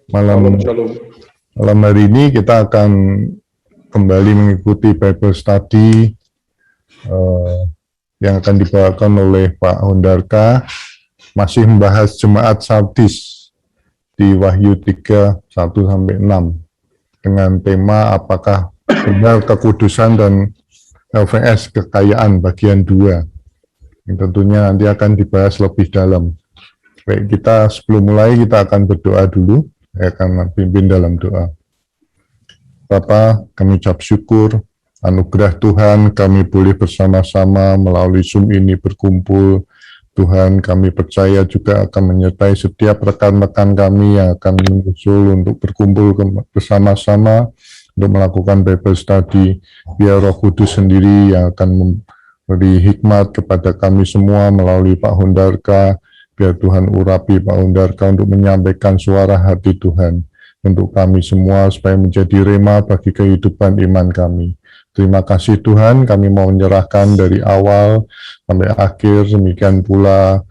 Malam hari ini kita akan kembali mengikuti Bible Study yang akan dibawakan oleh Pak Hondarka, masih membahas Jemaat Sardis di Wahyu 3, 1-6 dengan tema apakah benar kekudusan dan LVS kekayaan bagian 2 yang tentunya nanti akan dibahas lebih dalam. Baik, kita sebelum mulai kita akan berdoa dulu. Saya akan pimpin dalam doa. Bapa, kami ucap syukur, anugerah Tuhan kami boleh bersama-sama melalui Zoom ini berkumpul. Tuhan, kami percaya juga akan menyertai setiap rekan-rekan kami yang akan menyusul untuk berkumpul bersama-sama untuk melakukan Bible Study. Biar Roh Kudus sendiri yang akan memberi hikmat kepada kami semua melalui Pak Hondarka. Biar Tuhan urapi Pak Hondarka untuk menyampaikan suara hati Tuhan untuk kami semua supaya menjadi rema bagi kehidupan iman kami. Terima kasih Tuhan, kami mau menyerahkan dari awal sampai akhir, demikian pula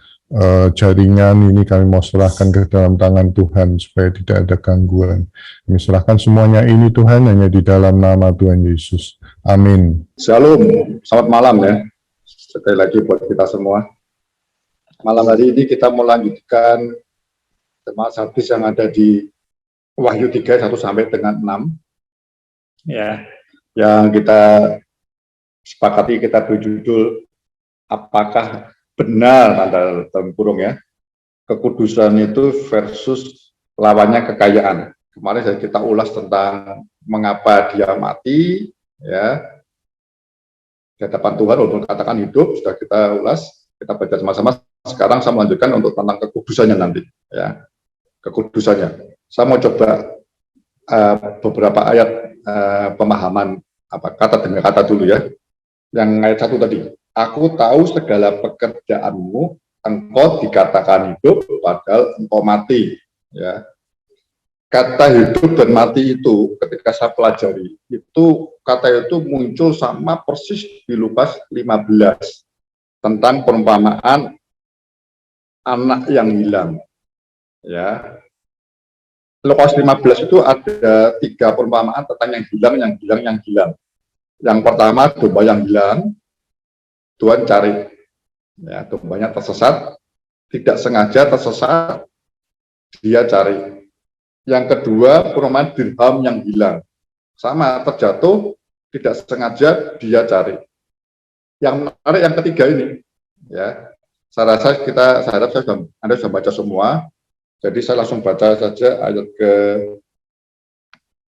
jaringan ini kami mau serahkan ke dalam tangan Tuhan supaya tidak ada gangguan. Kami serahkan semuanya ini Tuhan hanya di dalam nama Tuhan Yesus. Amin. Shalom, selamat malam ya. Sekali lagi buat kita semua. Malam hari ini kita melanjutkan Jemaat Sardis yang ada di Wahyu 3, 1-6 ya, yang kita sepakati kita berjudul apakah benar dalam kurung ya, kekudusan itu versus lawannya kekayaan. Kemarin kita ulas tentang mengapa dia mati ya di hadapan Tuhan untuk katakan hidup, sudah kita ulas, kita baca sama-sama. Sekarang saya melanjutkan untuk tentang kekudusannya nanti ya, kekudusannya. Saya mau coba beberapa ayat pemahaman kata demi kata dulu ya. Yang ayat 1 tadi, aku tahu segala pekerjaanmu, engkau dikatakan hidup padahal engkau mati ya. Kata hidup dan mati itu ketika saya pelajari itu kata itu muncul sama persis di Lukas 15 tentang perumpamaan anak yang hilang ya. Lukas 15 itu ada 3 perumpamaan tentang yang hilang. Yang pertama, domba yang hilang, Tuhan cari. Ya, dombanya tersesat, tidak sengaja tersesat, dia cari. Yang kedua, perumpamaan dirham yang hilang. Sama, terjatuh, tidak sengaja, dia cari. Yang menarik yang ketiga ini, ya. Saya rasa Anda sudah baca semua. Jadi saya langsung baca saja ayat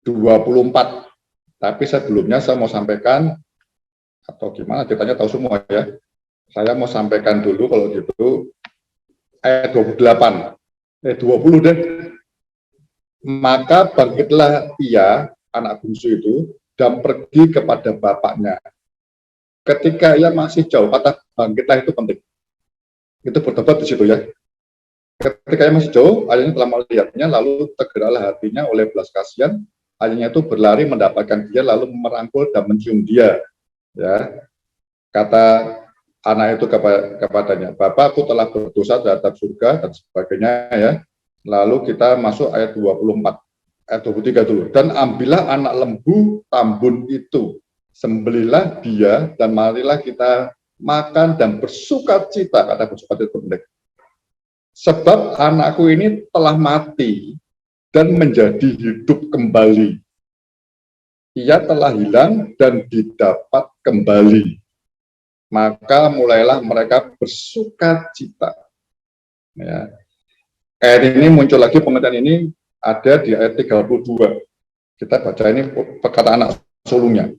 ke-24. Tapi sebelumnya saya mau sampaikan, atau gimana ceritanya tahu semua ya. Saya mau sampaikan dulu kalau gitu, ayat 28. 20 deh. Maka bangkitlah ia, anak bungsu itu, dan pergi kepada bapaknya. Ketika ia masih jauh, kata bangkitlah itu penting. Itu bertobat di situ ya. Ketika ia masih jauh, ayahnya telah melihatnya, lalu tergeraklah hatinya oleh belas kasihan. Ayahnya itu berlari mendapatkan dia, lalu merangkul dan mencium dia. Ya, kata anak itu kepadanya, Bapak, aku telah berdosa terhadap surga dan sebagainya ya. Lalu kita masuk ayat 24, ayat 23 dulu. Dan ambillah anak lembu tambun itu, sembelilah dia, dan marilah kita makan dan bersukacita. Kata bersukacita itu penting. Sebab anakku ini telah mati dan menjadi hidup kembali. Ia telah hilang dan didapat kembali. Maka mulailah mereka bersukacita. Ya. Ayat ini muncul lagi, pengertian ini ada di ayat 32. Kita baca ini perkataan anak sulungnya.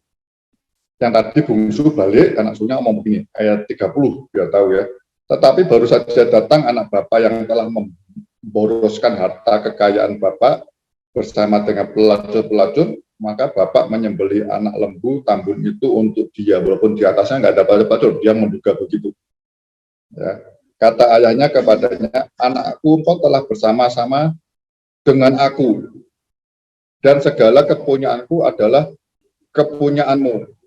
Yang tadi bungsu balik, anak sulungnya ngomong begini, ayat 30, biar tahu ya. Tetapi baru saja datang anak bapak yang telah memboroskan harta kekayaan bapak bersama dengan pelacur-pelacur, maka bapak menyembelih anak lembu tambun itu untuk dia, walaupun di atasnya nggak ada pelacur, dia menduga begitu. Ya. Kata ayahnya kepadanya, anakku, engkau telah bersama-sama dengan aku, dan segala kepunyaanku adalah kepunyaanmu.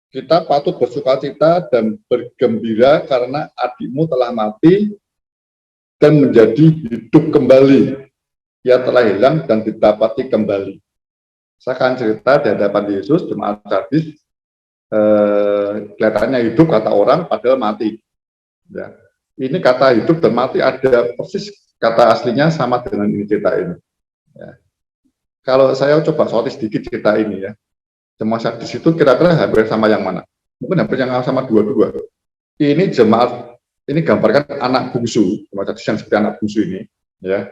Kita patut bersukacita dan bergembira karena adikmu telah mati dan menjadi hidup kembali. ia telah hilang dan didapati kembali. Saya akan cerita di hadapan Yesus, jemaat sadis, kelihatannya hidup kata orang, padahal mati. Ya. Ini kata hidup dan mati ada persis kata aslinya sama dengan ini cerita ini. Ya. Kalau saya coba soroti sedikit cerita ini ya, jemaat sadis itu kira-kira hampir sama yang mana? Mungkin hampir yang sama dua-dua. Ini jemaat, ini gambarkan anak bungsu, jemaat sadis yang seperti anak bungsu ini, ya.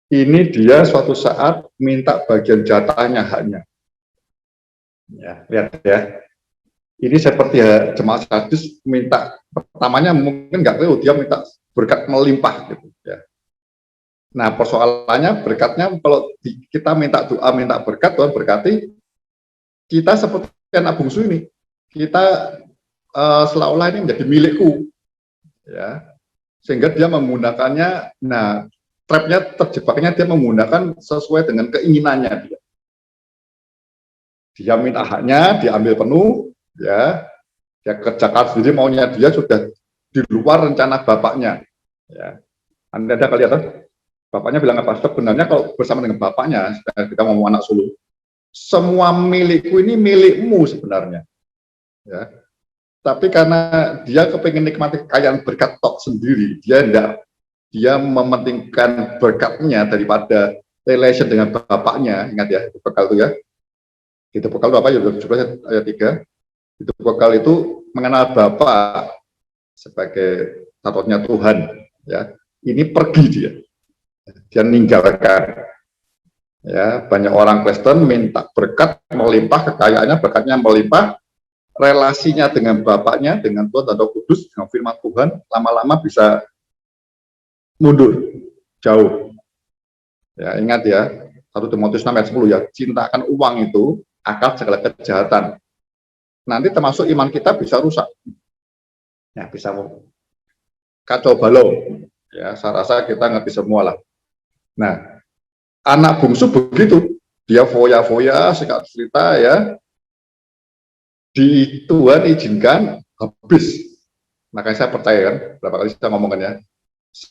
Ini dia suatu saat minta bagian jatahnya, haknya. Ya, lihat ya. Ini seperti ya, jemaat sadis minta, pertamanya mungkin nggak tahu, dia minta berkat melimpah gitu ya. Nah, persoalannya berkatnya kalau kita minta doa, minta berkat, Tuhan berkati, kita seperti anak bungsu ini. Kita seolah-olah ini menjadi milikku. Ya. Sehingga dia menggunakannya, nah, trapnya, terjebaknya dia menggunakan sesuai dengan keinginannya dia. Dia minta haknya, diambil penuh, ya. Dia kerjakan sendiri maunya dia sudah di luar rencana bapaknya. Ya. Anda ada kelihatan? Bapaknya bilang apa? Sebenarnya kalau bersama dengan bapaknya, kita ngomong anak sulung, semua milikku ini milikmu sebenarnya. Ya. Tapi karena dia kepengen nikmati kekayaan berkat tok sendiri, dia mementingkan berkatnya daripada relation dengan bapaknya. Ingat ya, itu bekal itu ya. Itu bekal itu apa ya? 17 ayat 3. Itu bekal itu mengenal Bapa sebagai satu-satunya Tuhan. Ya, ini pergi dia meninggalkan. Ya, banyak orang Kristen minta berkat melimpah, kekayaannya berkatnya melimpah, relasinya dengan bapaknya, dengan Tuhan dan Roh Kudus, dengan firman Tuhan, lama-lama bisa mundur jauh. Ya, ingat ya, 1 Timotius 6 ayat 10 ya, cinta akan uang itu akal segala kejahatan. Nanti termasuk iman kita bisa rusak. Ya, bisa kacau balau. Ya, saya rasa kita ngerti semua lah. Nah, anak bungsu begitu, dia foya-foya, singkat cerita ya, di Tuhan izinkan habis. Makanya saya percaya kan, berapa kali saya ngomongkan ya,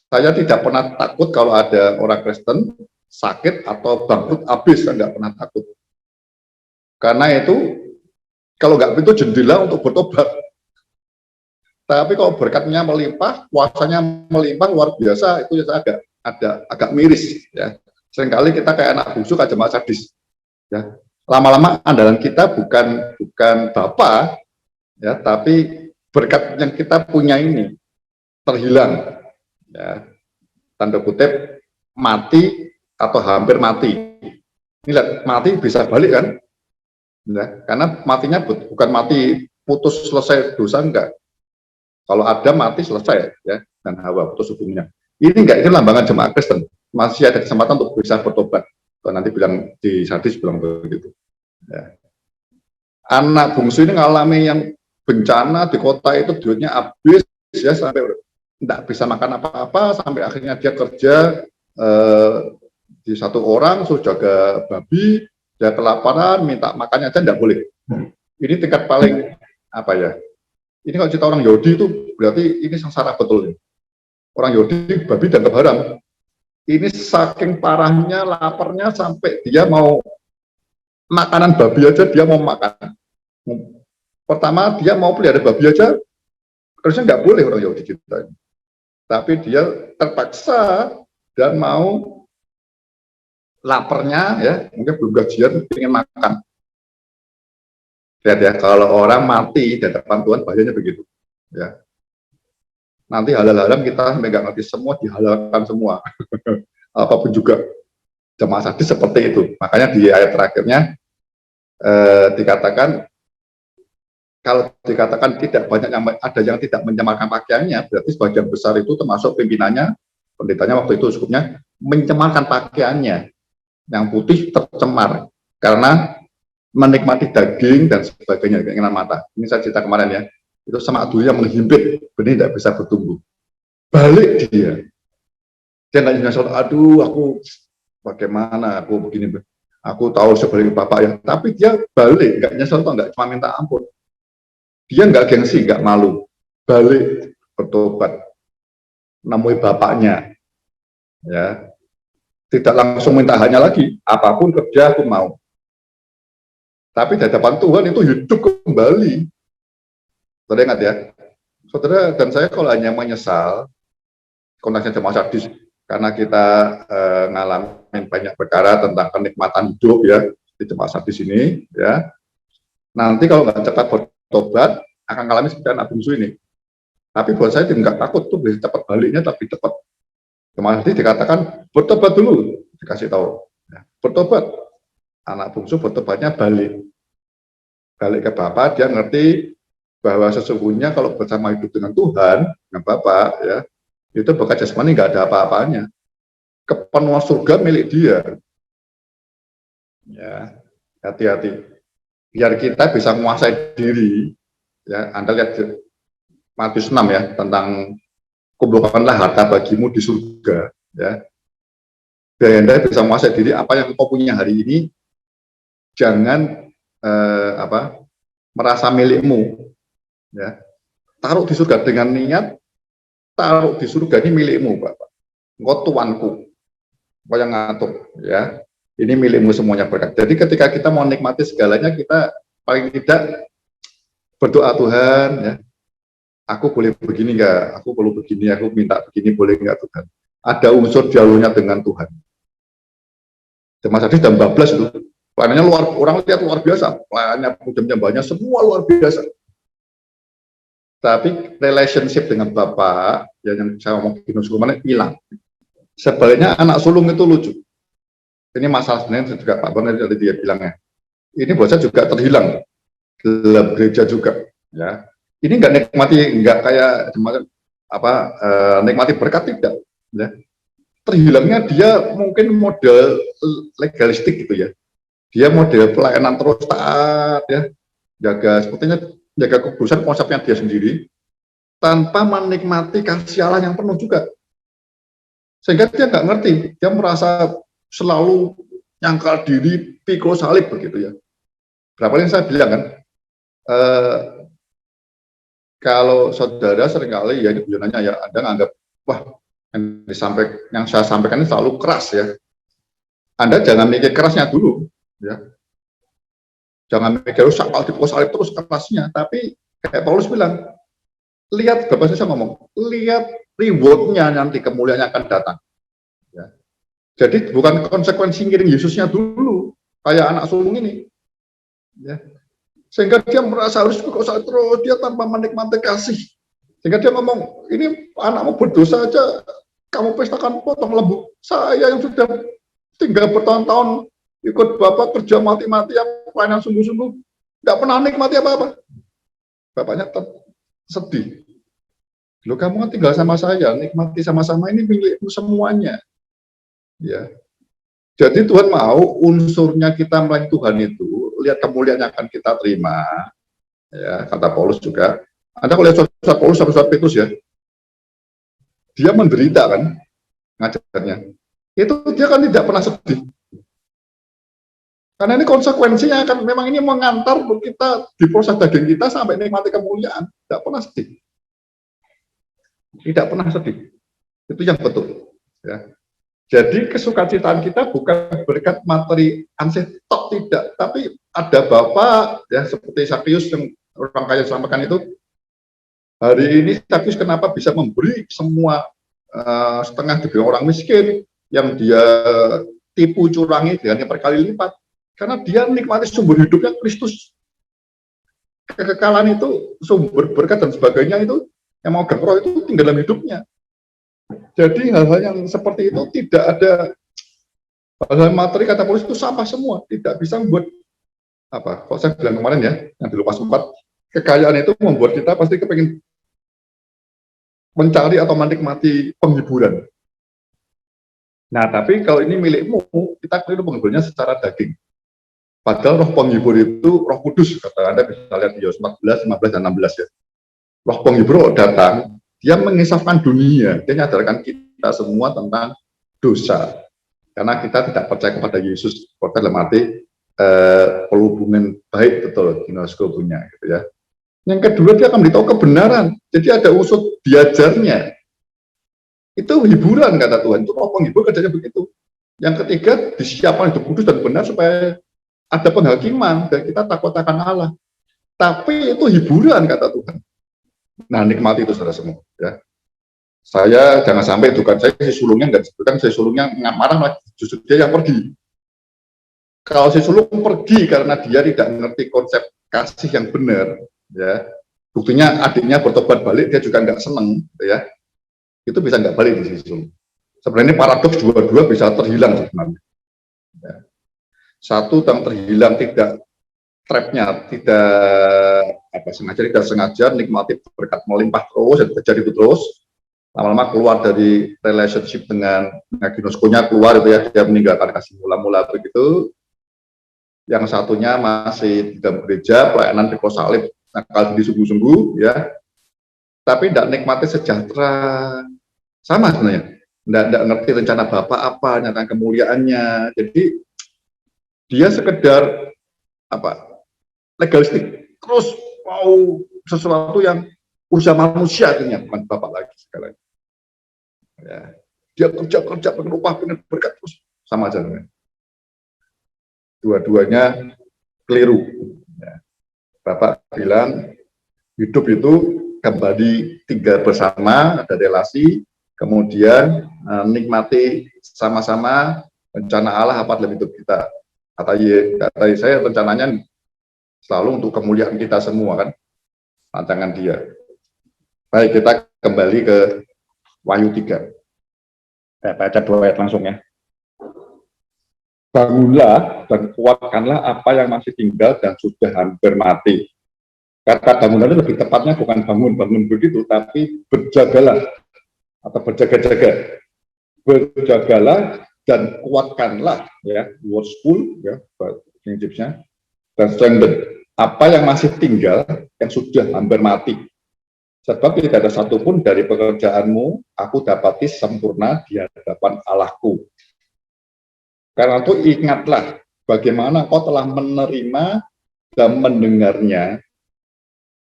saya tidak pernah takut kalau ada orang Kristen sakit atau bangkrut habis, saya nggak pernah takut. Karena itu, kalau nggak itu jendela untuk bertobat. Tapi kalau berkatnya melimpah, kuasanya melimpah luar biasa, itu saya agak miris ya. Seringkali kita kayak anak bungsu, kayak jemaat sadis. Ya. Lama-lama andalan kita bukan Bapa, ya, tapi berkat yang kita punya ini terhilang. Ya, tanda kutip mati atau hampir mati. Ini lihat, mati bisa balik kan? Ya, karena matinya bukan mati putus selesai dosa, enggak. Kalau ada mati selesai ya, dan Hawa putus hubungnya. Ini enggak, ini lambangan jemaat Kristen. Masih ada kesempatan untuk bisa bertobat. Kalau nanti bilang di sadis bilang begitu. Ya. Anak bungsu ini ngalami yang bencana di kota itu, duitnya habis ya, sampai tidak bisa makan apa-apa, sampai akhirnya dia kerja di satu orang suruh jaga babi, dia kelaparan, minta makannya aja tidak boleh. Ini tingkat paling apa ya? Ini kalau cerita orang Yahudi itu berarti ini sengsara betul. Orang Yahudi babi dianggap haram. Ini saking parahnya, laparnya sampai dia mau makanan babi aja dia mau makan. Pertama dia mau pelihara babi aja, harusnya nggak boleh orang Yahudi kita. Tapi dia terpaksa dan mau laparnya ya, mungkin belum gajian, ingin makan. Lihat ya, kalau orang mati di hadapan Tuhan bahayanya begitu. Ya. Nanti halal haram kita sampai nggak ngerti semua, dihalalkan semua. Apapun juga. Jemaat sadis seperti itu. Makanya di ayat terakhirnya dikatakan, kalau dikatakan tidak banyak yang ada yang tidak mencemarkan pakaiannya, berarti sebagian besar itu termasuk pimpinannya, pendetanya waktu itu cukupnya mencemarkan pakaiannya. Yang putih tercemar karena menikmati daging dan sebagainya, keinginan mata. Ini saya cerita kemarin ya, itu sama dulu yang menghimpit, benih tidak bisa bertumbuh. Balik dia nggak nyesel, aduh aku bagaimana, aku begini, aku tahu sebagai bapak ya, tapi dia balik, nggak nyesel, nggak cuma minta ampun, dia nggak gengsi, nggak malu, balik bertobat, nemui bapaknya, ya. Tidak langsung minta hanya lagi, apapun kerja aku mau. Tapi di hadapan Tuhan itu hidup kembali. Saudara ingat ya, saudara dan saya kalau hanya menyesal, konteksnya jemaat sadis, karena kita ngalamin banyak perkara tentang kenikmatan hidup ya di jemaat sadis ini, ya. Nanti kalau nggak cepat bertobat, akan mengalami seperti anak bungsu ini. Tapi buat saya nggak takut tuh, bisa cepat baliknya, tapi cepat. Kemarin dikatakan bertobat dulu, dikasih tahu, ya, bertobat. Anak bungsu bertobatnya balik ke Bapak, dia ngerti bahwa sesungguhnya kalau bersama hidup dengan Tuhan, dengan Bapak, ya, itu bekas jasmani nggak ada apa-apanya. Kepenuhan surga milik dia. Ya, hati-hati. Biar kita bisa menguasai diri. Ya, Anda lihat Matius 6 ya, tentang kumpulkanlah harta bagimu di surga. Ya, biar Anda bisa menguasai diri, apa yang kau punya hari ini, jangan merasa milikmu. Ya, taruh di surga dengan niat, taruh di surga ini milikmu, Bapak. Engkau tuanku, engkau yang ngatur, ya. Ini milikmu semuanya berkat. Jadi ketika kita mau nikmati segalanya, kita paling tidak berdoa, Tuhan, ya, aku boleh begini enggak? Aku perlu begini, aku minta begini, boleh enggak Tuhan? Ada unsur dialognya dengan Tuhan. Jemaat sadis dan bablas itu, pelayanannya orang lihat luar biasa, pelayanannya jam-jam banyak, semua luar biasa. Tapi relationship dengan Bapak, ya, yang saya ngomong di kemana hilang. Sebaliknya anak sulung itu lucu. Ini masalah sebenarnya juga Pak Bonar tadi dia bilangnya. Ini buat saya juga terhilang dalam gereja juga. Ya, ini nggak kayak nikmati berkat, tidak. Ya. Terhilangnya dia mungkin model legalistik gitu ya. Dia model pelayanan terus taat, ya, jaga kekudusan konsepnya dia sendiri, tanpa menikmati kasih Allah yang penuh juga. Sehingga dia nggak ngerti, dia merasa selalu nyangkal diri, pikul salib begitu ya. Berapa kali saya bilang kan, kalau saudara seringkali ya tujuannya ya Anda nganggap, wah yang saya sampaikan ini selalu keras ya. Anda jangan mikir kerasnya dulu, ya. Jangan mikir sakal dipikul salib terus kerasnya, tapi kayak Paulus bilang, lihat, Bapak saya ngomong, lihat rewardnya nanti, kemuliaannya akan datang. Ya. Jadi bukan konsekuensi ngiring Yesusnya dulu, kayak anak sulung ini. Ya. Sehingga dia merasa harus berkosa terus, dia tanpa menikmati kasih. Sehingga dia ngomong, ini anakmu berdosa aja, kamu pestakan potong lembu. Saya yang sudah tinggal bertahun-tahun ikut Bapak kerja mati-matian, pelayanan sungguh-sungguh, nggak pernah nikmati apa-apa. Bapaknya sedih. Loh, kamu kan tinggal sama saya, nikmati sama-sama, ini milikmu semuanya. Ya. Jadi Tuhan mau unsurnya kita melayani Tuhan itu, lihat kemuliaan yang akan kita terima. Ya, kata Paulus juga. Anda kalau lihat surat Paulus sama surat Petrus ya, dia menderita kan ngajarnya. Itu dia kan tidak pernah sedih. Karena ini konsekuensinya akan memang ini mengantar kita di proses daging kita sampai nikmati kemuliaan. Tidak pernah sedih. Tidak pernah sedih. Itu yang betul. Ya. Jadi kesukacitaan kita bukan berkat materi ansih tok, tidak, tapi ada Bapak ya seperti Sakyus yang orang kaya sampaikan itu. Hari ini Sakyus kenapa bisa memberi semua setengah diberi orang miskin yang dia tipu curangi dengan yang berkali lipat, karena dia nikmati sumber hidupnya Kristus. Kekekalan itu, sumber berkat dan sebagainya itu yang mau roh itu tinggal dalam hidupnya. Jadi hal-hal yang seperti itu tidak ada hal-hal materi, kata Paulus itu sampah semua, tidak bisa membuat apa. Kalau saya bilang kemarin ya, yang di Lukas 4, kekayaan itu membuat kita pasti kepengen mencari atau menikmati penghiburan. Nah, tapi kalau ini milikmu, kita keliru penghiburannya secara daging. Padahal roh penghibur itu Roh Kudus, kata Anda bisa lihat di Yohanes 14, 15, dan 16 ya. Roh penghibur datang, dia mengisahkan dunia, dia menyadarkan kita semua tentang dosa. Karena kita tidak percaya kepada Yesus, dalam arti perhubungan baik betul Ginosko punya, gitu ya. Yang kedua, dia akan beritahu kebenaran. Jadi ada unsur diajarnya. Itu hiburan, kata Tuhan. Itu roh penghibur kerjanya begitu. Yang ketiga, disiapkan hidup kudus dan benar supaya ada penghakiman dan kita takut akan Allah. Tapi itu hiburan, kata Tuhan. Nah, nikmati itu saudara semua. Ya. Saya jangan sampai itu kan, saya si sulungnya nggak disebutkan, si sulungnya marah lagi, justru dia yang pergi. Kalau si sulung pergi karena dia tidak mengerti konsep kasih yang benar, ya, buktinya adiknya bertobat balik, dia juga nggak seneng, ya, itu bisa nggak balik di si sulung. Sebenarnya paradoks dua-dua bisa terhilang sebenarnya. Ya. Satu yang terhilang tidak trapnya, tidak tidak sengaja nikmati berkat melimpah terus, dan terjadi itu terus. Lama-lama keluar dari relationship dengan ginoskonya, keluar itu ya, dia meninggalkan kasih mula-mula begitu. Yang satunya masih di dalam gereja, pelayanan di salib, nakal di sungguh-sungguh, ya, tapi tidak nikmati sejahtera, sama sebenarnya, tidak ngerti rencana Bapak apa, nyata kemuliaannya, jadi dia sekedar legalistik, terus mau sesuatu yang usaha manusia akhirnya, bukan Bapak lagi sekali. Ya. Dia kerja pengen upah, pengen berkat, terus sama aja. Dua-duanya keliru. Ya. Bapak bilang hidup itu kembali tinggal bersama, ada relasi, kemudian nikmati sama-sama rencana Allah apa dalam hidup kita. Kata saya rencananya selalu untuk kemuliaan kita semua kan, rancangan dia. Baik, kita kembali ke Wahyu 3. Saya baca 2 ayat langsung ya. Bangunlah dan kuatkanlah apa yang masih tinggal dan sudah hampir mati. Kata bangunlah itu lebih tepatnya bukan bangun begitu, tapi berjagalah atau berjaga-jaga. Berjagalah dan kuatkanlah, ya, watchful, ya, prinsipnya, dan strengthen apa yang masih tinggal yang sudah hampir mati. Sebab tidak ada satupun dari pekerjaanmu aku dapati sempurna di hadapan Allahku. Karena itu ingatlah bagaimana kau telah menerima dan mendengarnya,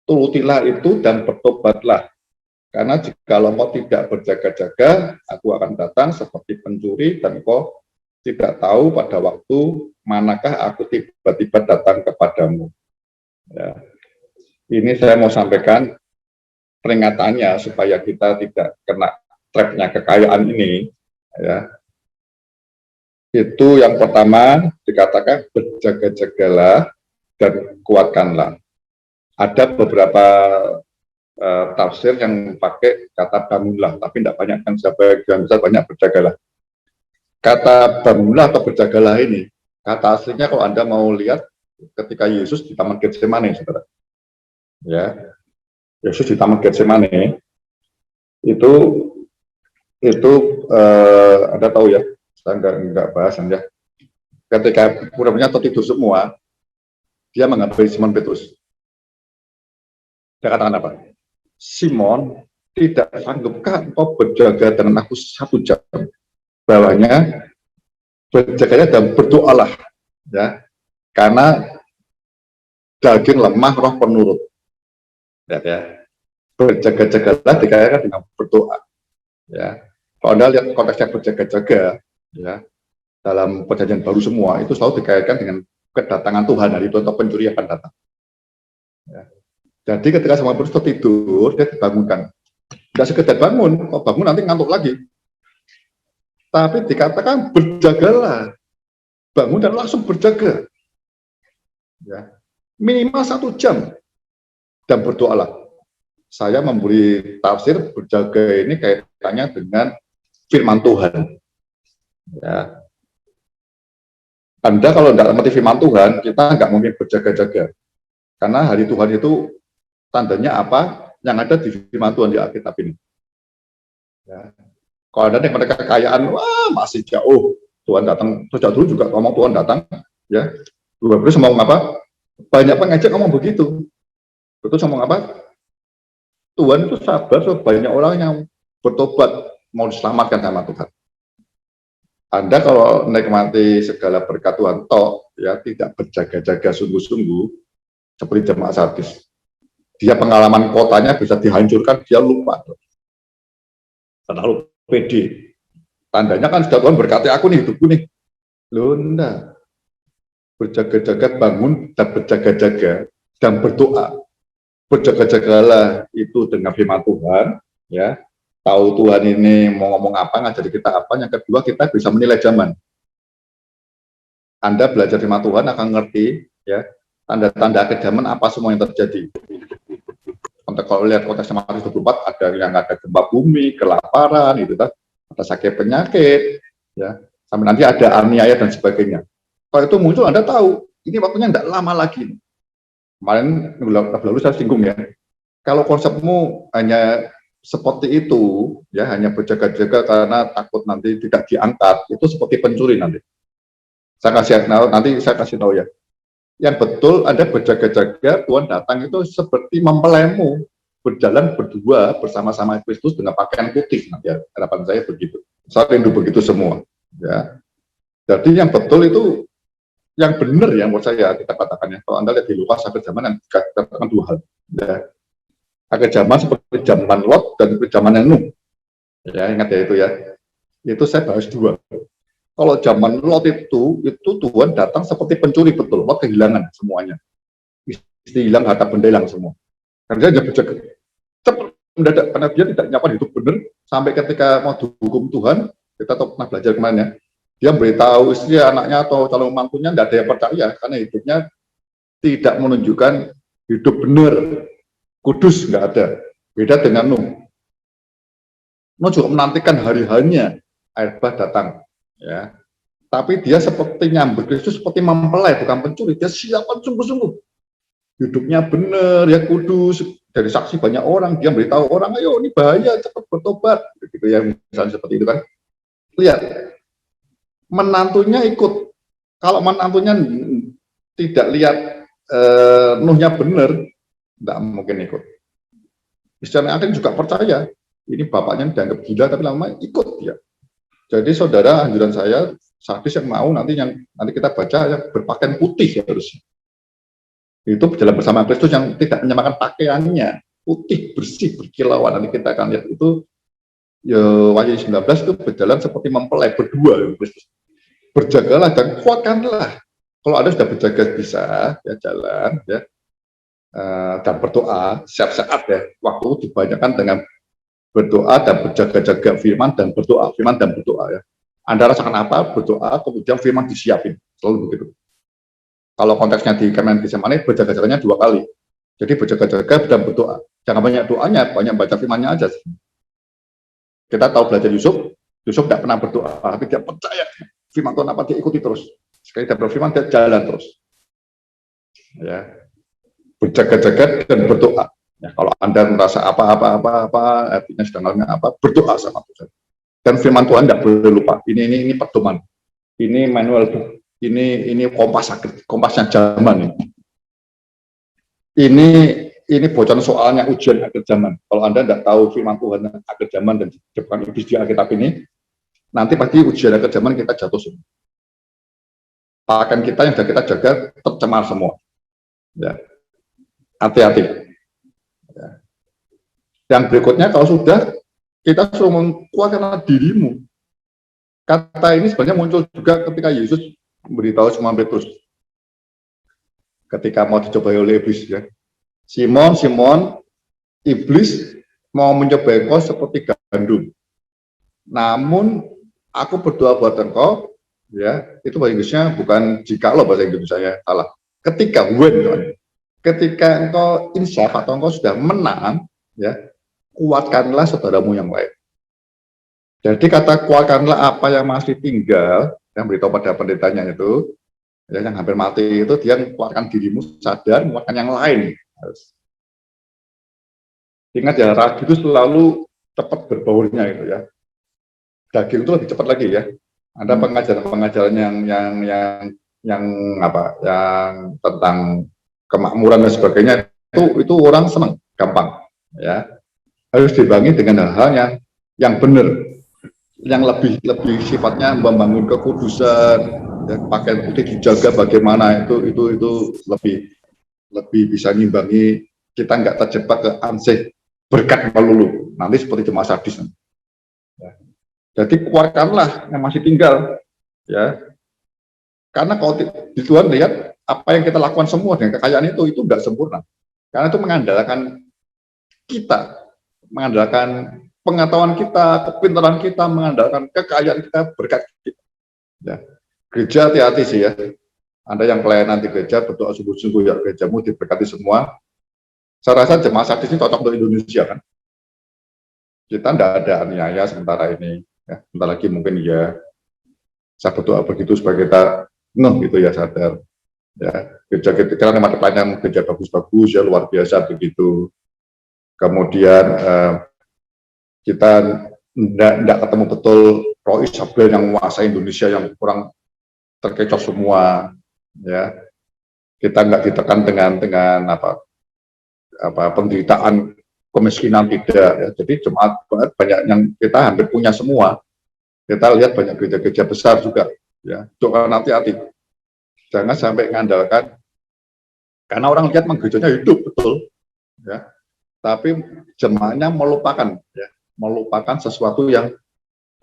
turutilah itu dan bertobatlah. Karena jika kau tidak berjaga-jaga, aku akan datang seperti pencuri dan kau tidak tahu pada waktu manakah aku tiba-tiba datang kepadamu. Ya. Ini saya mau sampaikan peringatannya supaya kita tidak kena trapnya kekayaan ini. Ya. Itu yang pertama dikatakan berjaga-jagalah dan kuatkanlah. Ada beberapa tafsir yang pakai kata bangunlah, tapi tidak banyak kan, sebagian besar banyak berjagalah. Kata bangunlah atau berjagalah ini, kata aslinya kalau Anda mau lihat ketika Yesus di Taman Getsemane, saudara. Ya, Yesus di Taman Getsemane itu Anda tahu ya. Saya enggak bahas ya. Ketika murid-muridnya tertidur semua, dia mengambil Simon Petrus. Dia katakan apa? Simon, tidak sanggupkah engkau berjaga dengan aku 1 jam? Bawahnya berjaganya dan berdoalah, ya, karena daging lemah, roh penurut. Ya. Berjaga-jagalah dikaitkan dengan berdoa. Ya. Kalau Anda lihat konteksnya berjaga-jaga, ya, dalam perjanjian baru semua itu selalu dikaitkan dengan kedatangan Tuhan, hari itu atau pencuri akan datang. Ya. Jadi ketika sama Petrus tertidur, dia dibangunkan. Tidak sekedar bangun, kalau bangun nanti ngantuk lagi. Tapi dikatakan berjagalah, bangun dan langsung berjaga. Ya. Minimal 1 jam dan berdoalah. Saya memberi tafsir berjaga ini kaitannya dengan firman Tuhan. Ya. Anda kalau tidak mengerti firman Tuhan, kita nggak mungkin berjaga-jaga. Karena hari Tuhan itu tandanya apa? Yang ada di firman Tuhan di Alkitab ini. Ya. Kalau Anda yang mereka kekayaan, wah masih jauh. Tuhan datang, sejak dulu juga ngomong Tuhan datang. Ya. Terus ngomong apa? Banyak pengejek ngomong begitu. Betul ngomong apa? Tuhan itu sabar, so banyak orang yang bertobat, mau diselamatkan sama Tuhan. Anda kalau menikmati segala berkat Tuhan ya tidak berjaga-jaga sungguh-sungguh seperti jemaat Sardis. Dia pengalaman kotanya bisa dihancurkan, dia lupa. Terlalu pede. Tandanya kan sudah Tuhan berkati aku nih, hidupku nih. Loh, enggak. Berjaga-jaga, bangun dan berjaga-jaga dan berdoa. Berjaga-jagalah itu dengan firman Tuhan, ya. Tahu Tuhan ini mau ngomong apa, ngajari kita apa. Yang kedua, kita bisa menilai zaman. Anda belajar firman Tuhan akan ngerti, ya, tanda-tanda akhir zaman apa semua yang terjadi. Kalau lihat konteks Matius 24, ada yang ada gempa bumi, kelaparan, itu kan, ada sakit penyakit, ya, sampai nanti ada aniaya dan sebagainya. Kalau itu muncul, Anda tahu, ini waktunya tidak lama lagi. Kemarin, lalu saya singgung ya, kalau konsepmu hanya seperti itu, ya, hanya berjaga-jaga karena takut nanti tidak diangkat, itu seperti pencuri nanti. Nanti saya kasih tahu ya. Yang betul Anda berjaga-jaga, Tuhan datang itu seperti mempelaimu, berjalan berdua bersama-sama Kristus dengan pakaian putih. Nah, ya, harapan saya begitu. Saya rindu begitu semua. Ya. Jadi yang betul itu, yang benar yang menurut saya kita katakan ya. Kalau Anda lihat di Lukas akhir zaman yang dikatakan dua hal. Ya. Akhir zaman seperti zaman Lot dan zaman Nuh. Ya, ingat ya itu ya. Itu saya bahas dua. Kalau zaman Lot itu Tuhan datang seperti pencuri, betul. Lot kehilangan semuanya. Istri hilang, harta benda hilang semua. Karena dia berjaga cepat mendadak, karena dia tidak nyapa hidup benar, sampai ketika mau dihukum Tuhan, kita pernah belajar kemarin ya, dia beritahu istri, anaknya atau calon mantunya, tidak ada yang percaya, karena hidupnya tidak menunjukkan hidup benar, kudus, nggak ada. Beda dengan Nuh. Nuh juga menantikan hari-harinya air bah datang. Ya, tapi dia seperti nyambut Kristus, seperti mempelai, bukan pencuri. Dia siapan sungguh-sungguh, hidupnya benar, ya kudus. Dari saksi banyak orang, dia beritahu orang, ayo ini bahaya, cepat bertobat, gitu ya, misalnya seperti itu kan. Lihat, menantunya ikut. Kalau menantunya tidak lihat Nuhnya benar, tidak mungkin ikut. Istri akhirnya juga percaya, ini bapaknya dianggap gila, tapi lama ikut dia. Jadi saudara, anjuran saya, sadis yang mau nanti kita baca yang berpakaian putih ya harusnya. Itu berjalan bersama Kristus yang tidak menyamakan pakaiannya, putih, bersih, berkilauan. Nanti kita akan lihat itu, ya, Wahyu 19 itu berjalan seperti mempelai berdua ya, Kristus. Berjagalah dan kuatkanlah. Kalau Anda sudah berjaga bisa ya jalan ya dan berdoa setiap saat ya. Waktu dibanyakan dengan berdoa dan berjaga-jaga, firman dan berdoa ya. Anda rasakan apa, berdoa, kemudian firman disiapin, selalu begitu. Kalau konteksnya di Kemen Getsemani, berjaga-jaganya 2 kali. Jadi berjaga-jaga dan berdoa. Jangan banyak doanya, banyak baca firmannya aja. Kita tahu belajar Yusuf tidak pernah berdoa, tapi dia percaya firman Tuhan apa, dia ikuti terus. Sekali dia berfirman, dia jalan terus. Ya, berjaga-jaga dan berdoa. Ya, kalau Anda merasa apa, artinya sedang ngalamin apa, berdoa sama Tuhan. Dan firman Tuhan tidak boleh lupa. Ini pedoman. Ini manual book. Ini kompasnya zaman ini bocoran soalnya ujian akhir zaman. Kalau Anda tidak tahu firman Tuhan akhir zaman dan depan iblis di Alkitab ini, nanti pasti ujian akhir zaman kita jatuh semua. Pakaian kita yang sudah kita jaga tercemar semua. Ya. Hati-hati. Ya. Yang berikutnya, kalau sudah kita suruh menguatkan dirimu. Kata ini sebenarnya muncul juga ketika Yesus memberitahu Simon Petrus. Ketika mau dicobai oleh iblis ya. Simon, iblis mau mencobai engkau seperti gandum. Namun aku berdoa buat engkau, ya, itu bahasa Inggrisnya bukan jikalau, bahasa Inggris saya salah. Ketika engkau insaf atau engkau sudah menang, ya, kuatkanlah saudaramu yang lain. Jadi kata kuatkanlah apa yang masih tinggal, yang beritahu pada pendetanya itu, ya, yang hampir mati itu, dia kuatkan dirimu, sadar, kuatkan yang lain. Ingat ya, ragi itu selalu cepat berbaurnya itu ya. Daging itu lebih cepat lagi ya. Ada pengajaran-pengajaran yang tentang kemakmuran dan sebagainya, itu orang senang, gampang ya. Harus dibangun dengan hal-hal yang benar, yang lebih sifatnya membangun kekudusan, ya, pakaian putih dijaga bagaimana, itu lebih bisa ngimbangi kita nggak terjebak ke ansih berkat melulu nanti seperti jemaat Sardis. Ya. Jadi kuatkanlah yang masih tinggal, ya. Karena kalau di Tuhan lihat apa yang kita lakukan semua dengan kekayaan itu nggak sempurna. Karena itu mengandalkan kita, mengandalkan pengetahuan kita, kepintaran kita, mengandalkan kekayaan kita, berkat kita. Ya. Gereja hati-hati sih ya. Anda yang pelayanan di gereja, berdoa sungguh-sungguh ya, gerejamu diberkati semua. Saya rasa jemaah sadis ini cocok untuk Indonesia kan. Kita tidak ada aniaya sementara ini. Ya. Sebentar lagi mungkin ya, saya berdoa begitu supaya kita gitu ya, sadar. Ya, gereja kita memang pelayanan gereja bagus-bagus ya, luar biasa begitu. Kemudian kita tidak ketemu betul Roh Isabel yang menguasai Indonesia yang kurang terkecoh semua. Ya, kita nggak ditekan dengan apa penderitaan, kemiskinan tidak. Ya. Jadi jemaat banyak yang kita hampir punya semua. Kita lihat banyak gereja-gereja besar juga. Ya, doa hati-hati. Jangan sampai mengandalkan, karena orang lihat gerejanya hidup betul, ya. Tapi jemaahnya melupakan, ya, melupakan sesuatu yang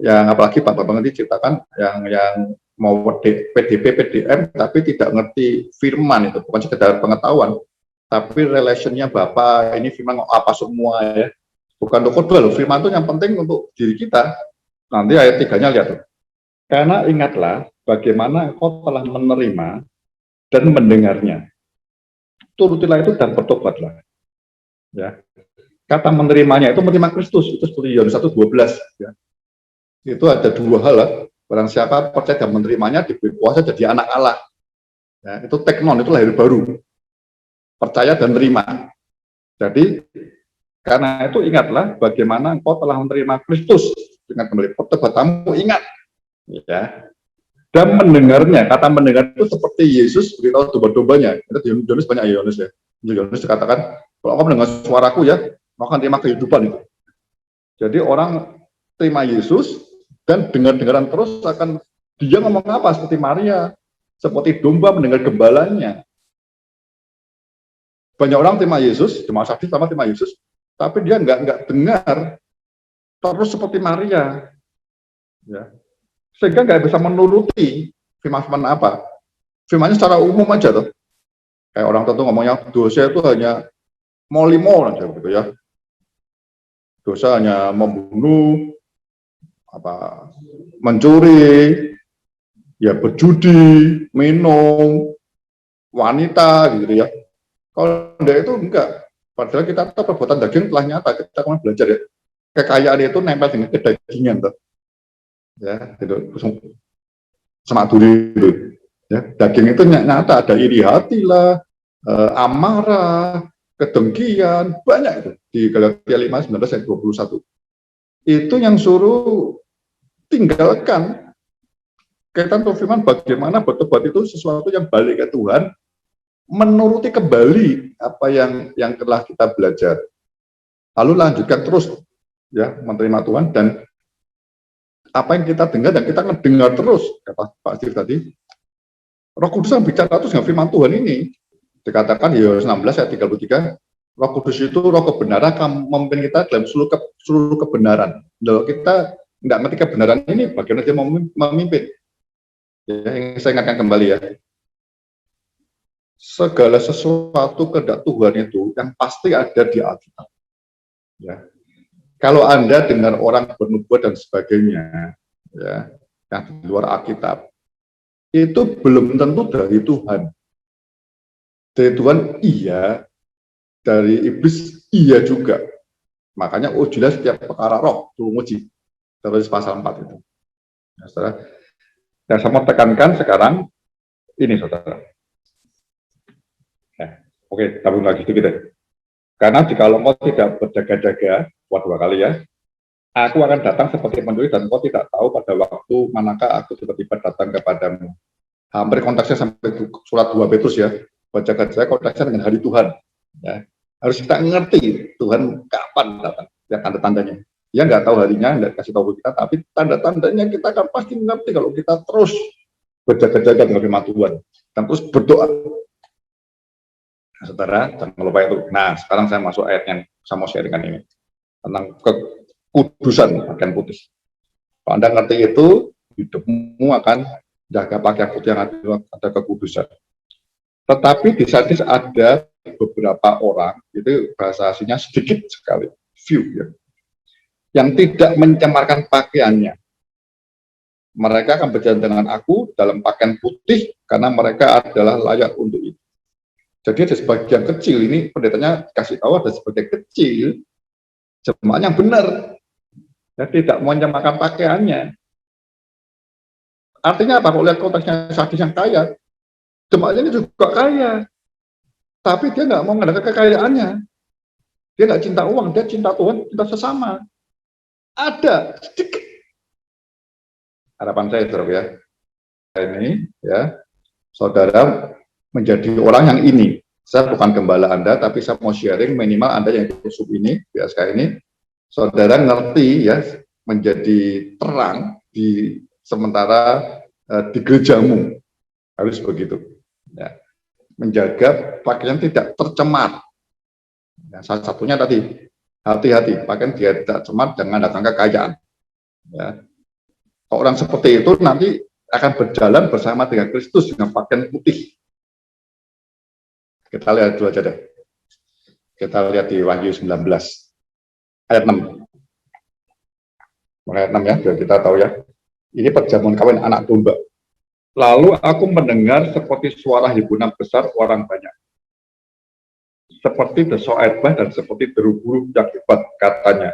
apalagi Pak Bambang nanti ceritakan yang mau PDP, PDM, tapi tidak ngerti firman itu, bukan sekedar pengetahuan, tapi relationnya Bapak ini firman apa semua ya, bukan untuk kedua loh, firman itu yang penting untuk diri kita. Nanti ayat 3-nya lihat tuh. Karena ingatlah bagaimana engkau telah menerima dan mendengarnya. Turutilah itu dan bertobatlah. Ya. Kata menerimanya itu menerima Kristus, itu seperti Yohanes 1:12 ya. Itu ada dua hal lah. Barang siapa percaya dan menerimanya diberi kuasa jadi anak Allah. Ya, itu teknon, itu lahir baru. Percaya dan menerima. Jadi karena itu ingatlah bagaimana engkau telah menerima Kristus dengan kembali pertobatanmu, ingat. Ya. Dan mendengarnya, kata mendengar itu seperti Yesus beritahu domba-dombanya. Itu Yohanes banyak Yohanes ya. Yohanes dikatakan, kalau kamu mendengar suaraku ya, maka akan terima kehidupan itu. Jadi orang terima Yesus dan dengar-dengaran terus akan dia ngomong apa seperti Maria, seperti domba mendengar gembalanya. Banyak orang terima Yesus, jemaah sadis sama terima Yesus, tapi dia nggak dengar terus seperti Maria. Ya. Sehingga nggak bisa menuruti firman-firman apa. Firmannya secara umum aja tuh. Kayak orang tentu ngomongnya dosa itu hanya mau limo aja gitu ya. Dosa hanya membunuh, mencuri, ya berjudi, minum, wanita gitu ya. Kalau enggak itu enggak. Padahal kita tahu perbuatan daging telah nyata. Kita kemarin belajar ya. Kekayaan itu nempel dengan kedagingan tuh. Ya, itu semak duri itu. Ya, daging itu nyata, ada iri hati lah, amarah, kedengkian, banyak itu di Galatia 5:19 ayat 21. Itu yang suruh tinggalkan. Kaitan firman bagaimana bertobat itu sesuatu yang balik ke Tuhan, menuruti kembali apa yang telah kita belajar. Lalu lanjutkan terus ya menerima Tuhan, dan apa yang kita dengar dan kita ngedengar terus, kata Pak Steve tadi, Roh Kudus yang bicara terus dengan firman Tuhan ini. Dikatakan di Yohanes 16 ayat 33, Roh Kudus itu roh kebenaran akan memimpin kita dalam seluruh kebenaran. Kalau kita nggak ngerti kebenaran ini, bagaimana dia memimpin? Ya, yang saya ingatkan kembali ya. Segala sesuatu kehendak Tuhan itu yang pasti ada di Alkitab. Ya. Kalau Anda dengar orang bernubuat dan sebagainya, ya, yang di luar Alkitab, itu belum tentu dari Tuhan. Dari Tuhan iya, dari iblis iya juga. Makanya jelas setiap perkara roh turun uji. Terus pasal 4 itu. Ya, saudara. Dan saya mau tekankan sekarang ini, saudara. Oke, tabung lagi sedikit ya. Karena jika engkau tidak berjaga-jaga, buat 2 kali ya, aku akan datang seperti pencuri dan engkau tidak tahu pada waktu manakah aku tiba-tiba datang kepadamu. Hampir konteksnya sampai surat 2 Petrus ya, berjaga-jaga konteksnya dengan hari Tuhan. Ya. Harus kita ngerti Tuhan kapan datang, ya tanda-tandanya. Ya nggak tahu harinya, nggak kasih tahu kita, tapi tanda-tandanya kita akan pasti ngerti kalau kita terus berjaga-jaga dengan firman Tuhan dan terus berdoa. Nah, saudara, jangan lupa itu. Nah, sekarang saya masuk ayat yang saya mau sharingkan ini tentang kekudusan pakaian putih. Kalau Anda ngerti itu, hidupmu akan jaga pakaian putih yang ada kekudusan. Tetapi di sadis ada beberapa orang, itu bahasa aslinya sedikit sekali, few ya, yang tidak mencemarkan pakaiannya. Mereka akan berjalan dengan aku dalam pakaian putih karena mereka adalah layak untuk itu. Jadi ada sebagian kecil, ini pendetanya kasih tahu ada sebagian kecil jemaat yang benar, ya, tidak mencemarkan pakaiannya. Artinya apa? Kalau lihat konteksnya sadis yang kaya, jemaatnya ini juga kaya, tapi dia nggak mau menggunakan kekayaannya. Dia nggak cinta uang, dia cinta Tuhan, cinta sesama. Ada sedikit. Harapan saya, saudara ya, ini ya, saudara menjadi orang yang ini. Saya bukan gembala Anda, tapi saya mau sharing minimal Anda yang ikut sub ini, BSK ini, saudara ngerti ya, menjadi terang di sementara di gerejamu, harus begitu. Ya. Menjaga pakaian tidak tercemar. Ya, salah satunya tadi, hati-hati, pakaian dia tidak tercemar, jangan datang kekayaan. Ya. Orang seperti itu nanti akan berjalan bersama dengan Kristus dengan pakaian putih. Kita lihat dulu aja deh. Kita lihat di Wahyu 19 ayat 6. Ayat 6 ya, biar kita tahu ya. Ini perjamuan kawin anak domba. Lalu aku mendengar seperti suara himpunan besar orang banyak. Seperti desok air bah dan seperti deru burung yang hebat, katanya.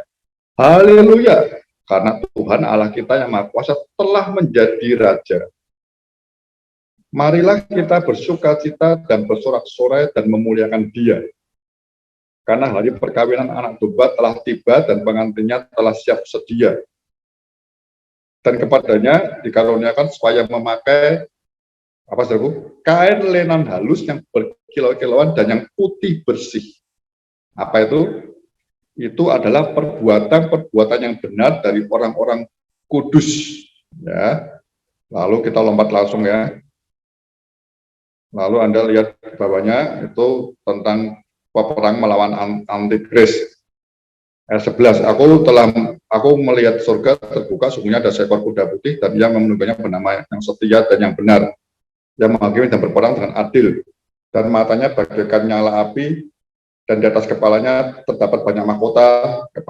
Haleluya, karena Tuhan Allah kita yang Maha Kuasa telah menjadi Raja. Marilah kita bersuka-cita dan bersorak-sorai dan memuliakan Dia. Karena hari perkawinan anak domba telah tiba dan pengantinnya telah siap sedia. Dan kepadanya dikaruniakan supaya memakai kain lenan halus yang berkilau-kilauan dan yang putih bersih. Apa itu? Itu adalah perbuatan-perbuatan yang benar dari orang-orang kudus. Ya. Lalu kita lompat langsung ya. Lalu Anda lihat di bawahnya itu tentang peperang melawan antikris. Ayat 11, aku melihat surga terbuka, sungguhnya ada seekor kuda putih dan yang menunggannya bernama yang setia dan yang benar, yang menghakimi dan berperang dengan adil, dan matanya bagaikan nyala api, dan di atas kepalanya terdapat banyak mahkota, dan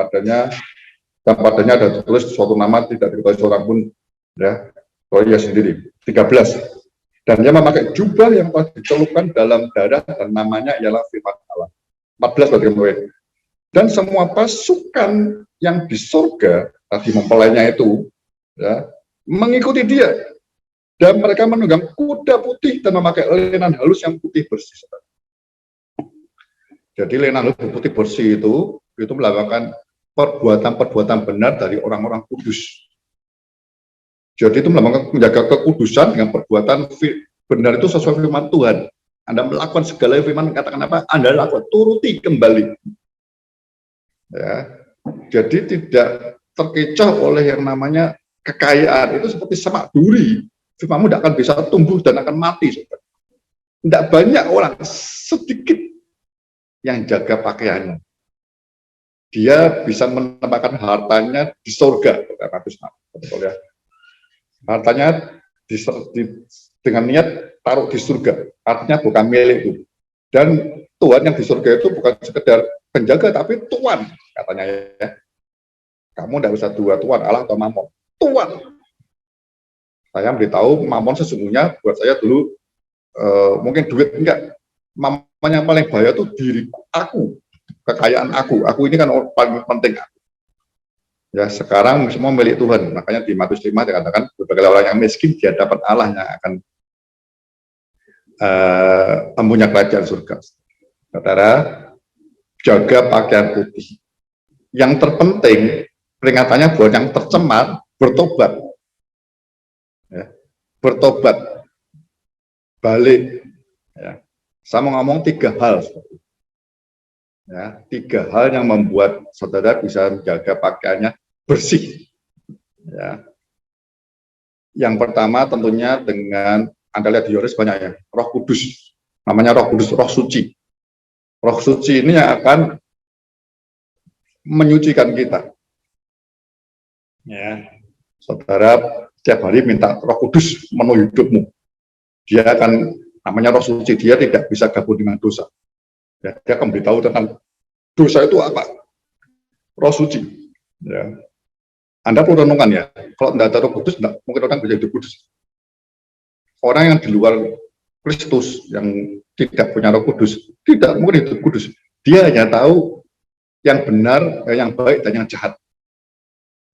padanya ada tulis suatu nama tidak diketahui seorang pun, ya, kecuali dia sendiri. 13. Dan dia memakai jubah yang telah dicelupkan dalam darah dan namanya ialah firman Allah. 14 bagaimana? Dan semua pasukan yang di surga tadi mempelainya itu ya, mengikuti dia. Dan mereka menunggang kuda putih dan memakai lenan halus yang putih bersih. Jadi lenan halus putih bersih itu melakukan perbuatan-perbuatan benar dari orang-orang kudus. Jadi itu menjaga kekudusan dengan perbuatan benar itu sesuai firman Tuhan. Anda melakukan segala firman, katakan apa? Anda lakukan, turuti kembali. Ya. Jadi tidak terkecoh oleh yang namanya kekayaan. Itu seperti semak duri. Firmanmu tidak akan bisa tumbuh dan akan mati. Tidak banyak orang, sedikit yang jaga pakaiannya. Dia bisa menempatkan hartanya di surga. Betul ya. Hartanya dengan niat taruh di surga, artinya bukan milik itu. Dan Tuhan yang di surga itu bukan sekedar penjaga, tapi Tuhan, katanya ya. Kamu tidak usah dua Tuhan, Allah atau Mamon. Tuhan. Saya beritahu Mamon sesungguhnya buat saya dulu mungkin duit enggak. Mamon yang paling bahaya itu diriku, aku, kekayaan aku. Aku ini kan paling penting. Ya, sekarang semua milik Tuhan. Makanya di Matius 5 dikatakan berbagai orang yang miskin di hadapan Allah yang akan mempunyai kerajaan surga. Saudara, jaga pakaian putih. Yang terpenting peringatannya buat yang tercemar, bertobat. Ya, bertobat. Balik. Ya. Saya mau ngomong 3 hal. Ya, 3 hal yang membuat saudara bisa menjaga pakaiannya bersih. Ya. Yang pertama tentunya dengan Anda lihat di Yohanes banyak ya, Roh Kudus. Namanya Roh Kudus, Roh Suci. Roh Suci ini yang akan menyucikan kita. Ya. Saudara tiap hari minta Roh Kudus memenuhi hidupmu. Dia akan, namanya roh suci, dia tidak bisa gabung dengan dosa. Ya, dia akan beritahu tentang dosa itu apa. Roh suci. Ya. Anda perlu renungkan ya, kalau tidak ada Roh Kudus, tidak mungkin orang bisa hidup kudus. Orang yang di luar Kristus, yang tidak punya Roh Kudus, tidak mungkin hidup kudus. Dia hanya tahu yang benar, yang baik, dan yang jahat.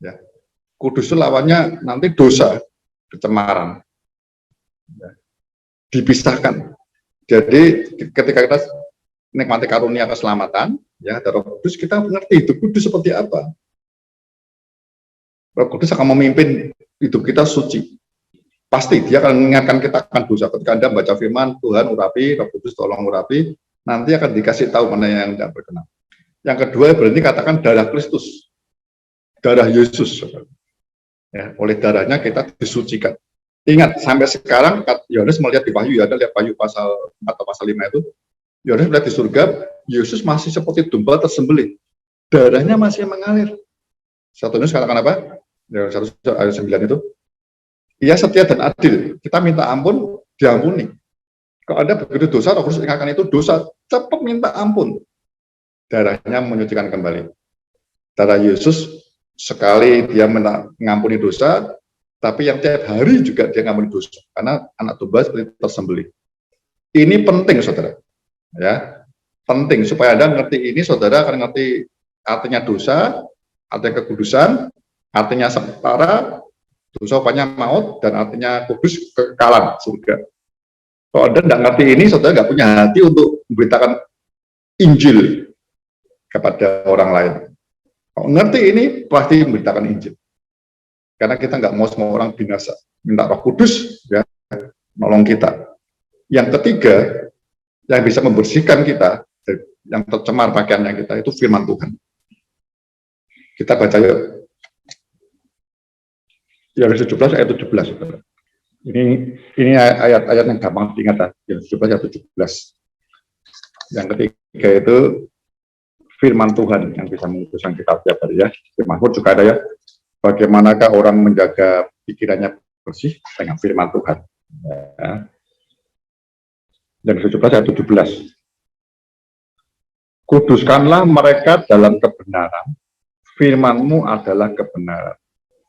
Ya. Kudus itu lawannya nanti dosa, kecemaran. Ya. Dipisahkan. Jadi ketika kita nikmati karunia keselamatan, ya ada Roh Kudus, kita mengerti hidup kudus seperti apa. Roh Kudus akan memimpin hidup kita suci. Pasti dia akan mengingatkan kita akan dosa. Ketika Anda baca firman, Tuhan urapi, Roh Kudus tolong urapi, nanti akan dikasih tahu mana yang tidak berkenan. Yang kedua, berarti katakan darah Kristus, darah Yesus. Ya, oleh darahnya kita disucikan. Ingat, sampai sekarang Yohanes melihat di Wahyu, ada lihat Wahyu pasal 4 atau pasal 5 itu, Yohanes melihat di surga, Yesus masih seperti domba tersembelih. Darahnya masih mengalir. 1 Yohanes katakan apa? Ya, 1 ayat 9 itu. Ia setia dan adil. Kita minta ampun, diampuni. Kalau Anda begitu dosa, Roh Kudus ingatkan itu dosa, cepat minta ampun. Darahnya menyucikan kembali. Darah Yesus, sekali dia mengampuni dosa, tapi yang tiap hari juga dia ngampuni dosa. Karena anak domba seperti tersembelih. Ini penting, saudara. Ya, penting. Supaya Anda ngerti ini, saudara akan ngerti artinya dosa, artinya kekudusan, artinya setara, dosa upahnya maut, dan artinya kudus kekekalan surga. Kalau Anda tidak ngerti ini, saudara nggak punya hati untuk memberitakan Injil kepada orang lain. Kalau ngerti ini, pasti memberitakan Injil. Karena kita nggak mau semua orang binasa. Minta Roh Kudus, ya, nolong kita. Yang ketiga, yang bisa membersihkan kita, yang tercemar pakaiannya kita, itu firman Tuhan. Kita baca yuk. Yohanes 17 ayat 17. Ini ayat-ayat yang gampang diingat, Yohanes 17 ayat 17. Yang ketiga itu firman Tuhan yang bisa menguduskan kita tiap hari ya. Di Mazmur juga ada ya. Bagaimanakah orang menjaga pikirannya bersih dengan firman Tuhan. Ya. Yohanes 17 ayat 17. Kuduskanlah mereka dalam kebenaran. Firman-Mu adalah kebenaran.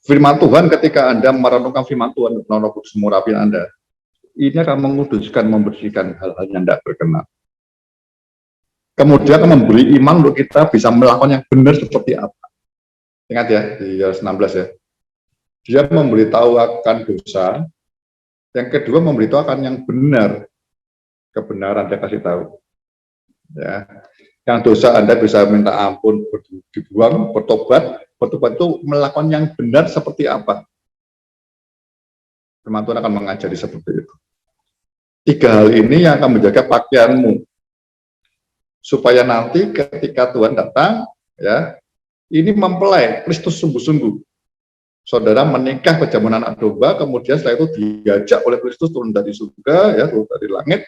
Firman Tuhan, ketika Anda merenungkan firman Tuhan, Roh Kudus mengurapi Anda, ini akan menguduskan, membersihkan hal-hal yang tidak berkenan. Kemudian akan memberi iman untuk kita bisa melakukan yang benar seperti apa. Ingat ya, di Yohanes 16 ya. Dia memberitahu akan dosa, yang kedua memberitahu akan yang benar. Kebenaran dia kasih tahu. Ya. Yang dosa Anda bisa minta ampun, dibuang, bertobat itu melakukan yang benar seperti apa. Firman Tuhan akan mengajari seperti itu. 3 hal ini yang akan menjaga pakaianmu. Supaya nanti ketika Tuhan datang, ya, ini mempelai Kristus sungguh-sungguh. Saudara menikah ke zaman anak domba, kemudian setelah itu diajak oleh Kristus turun dari surga, ya, turun dari langit,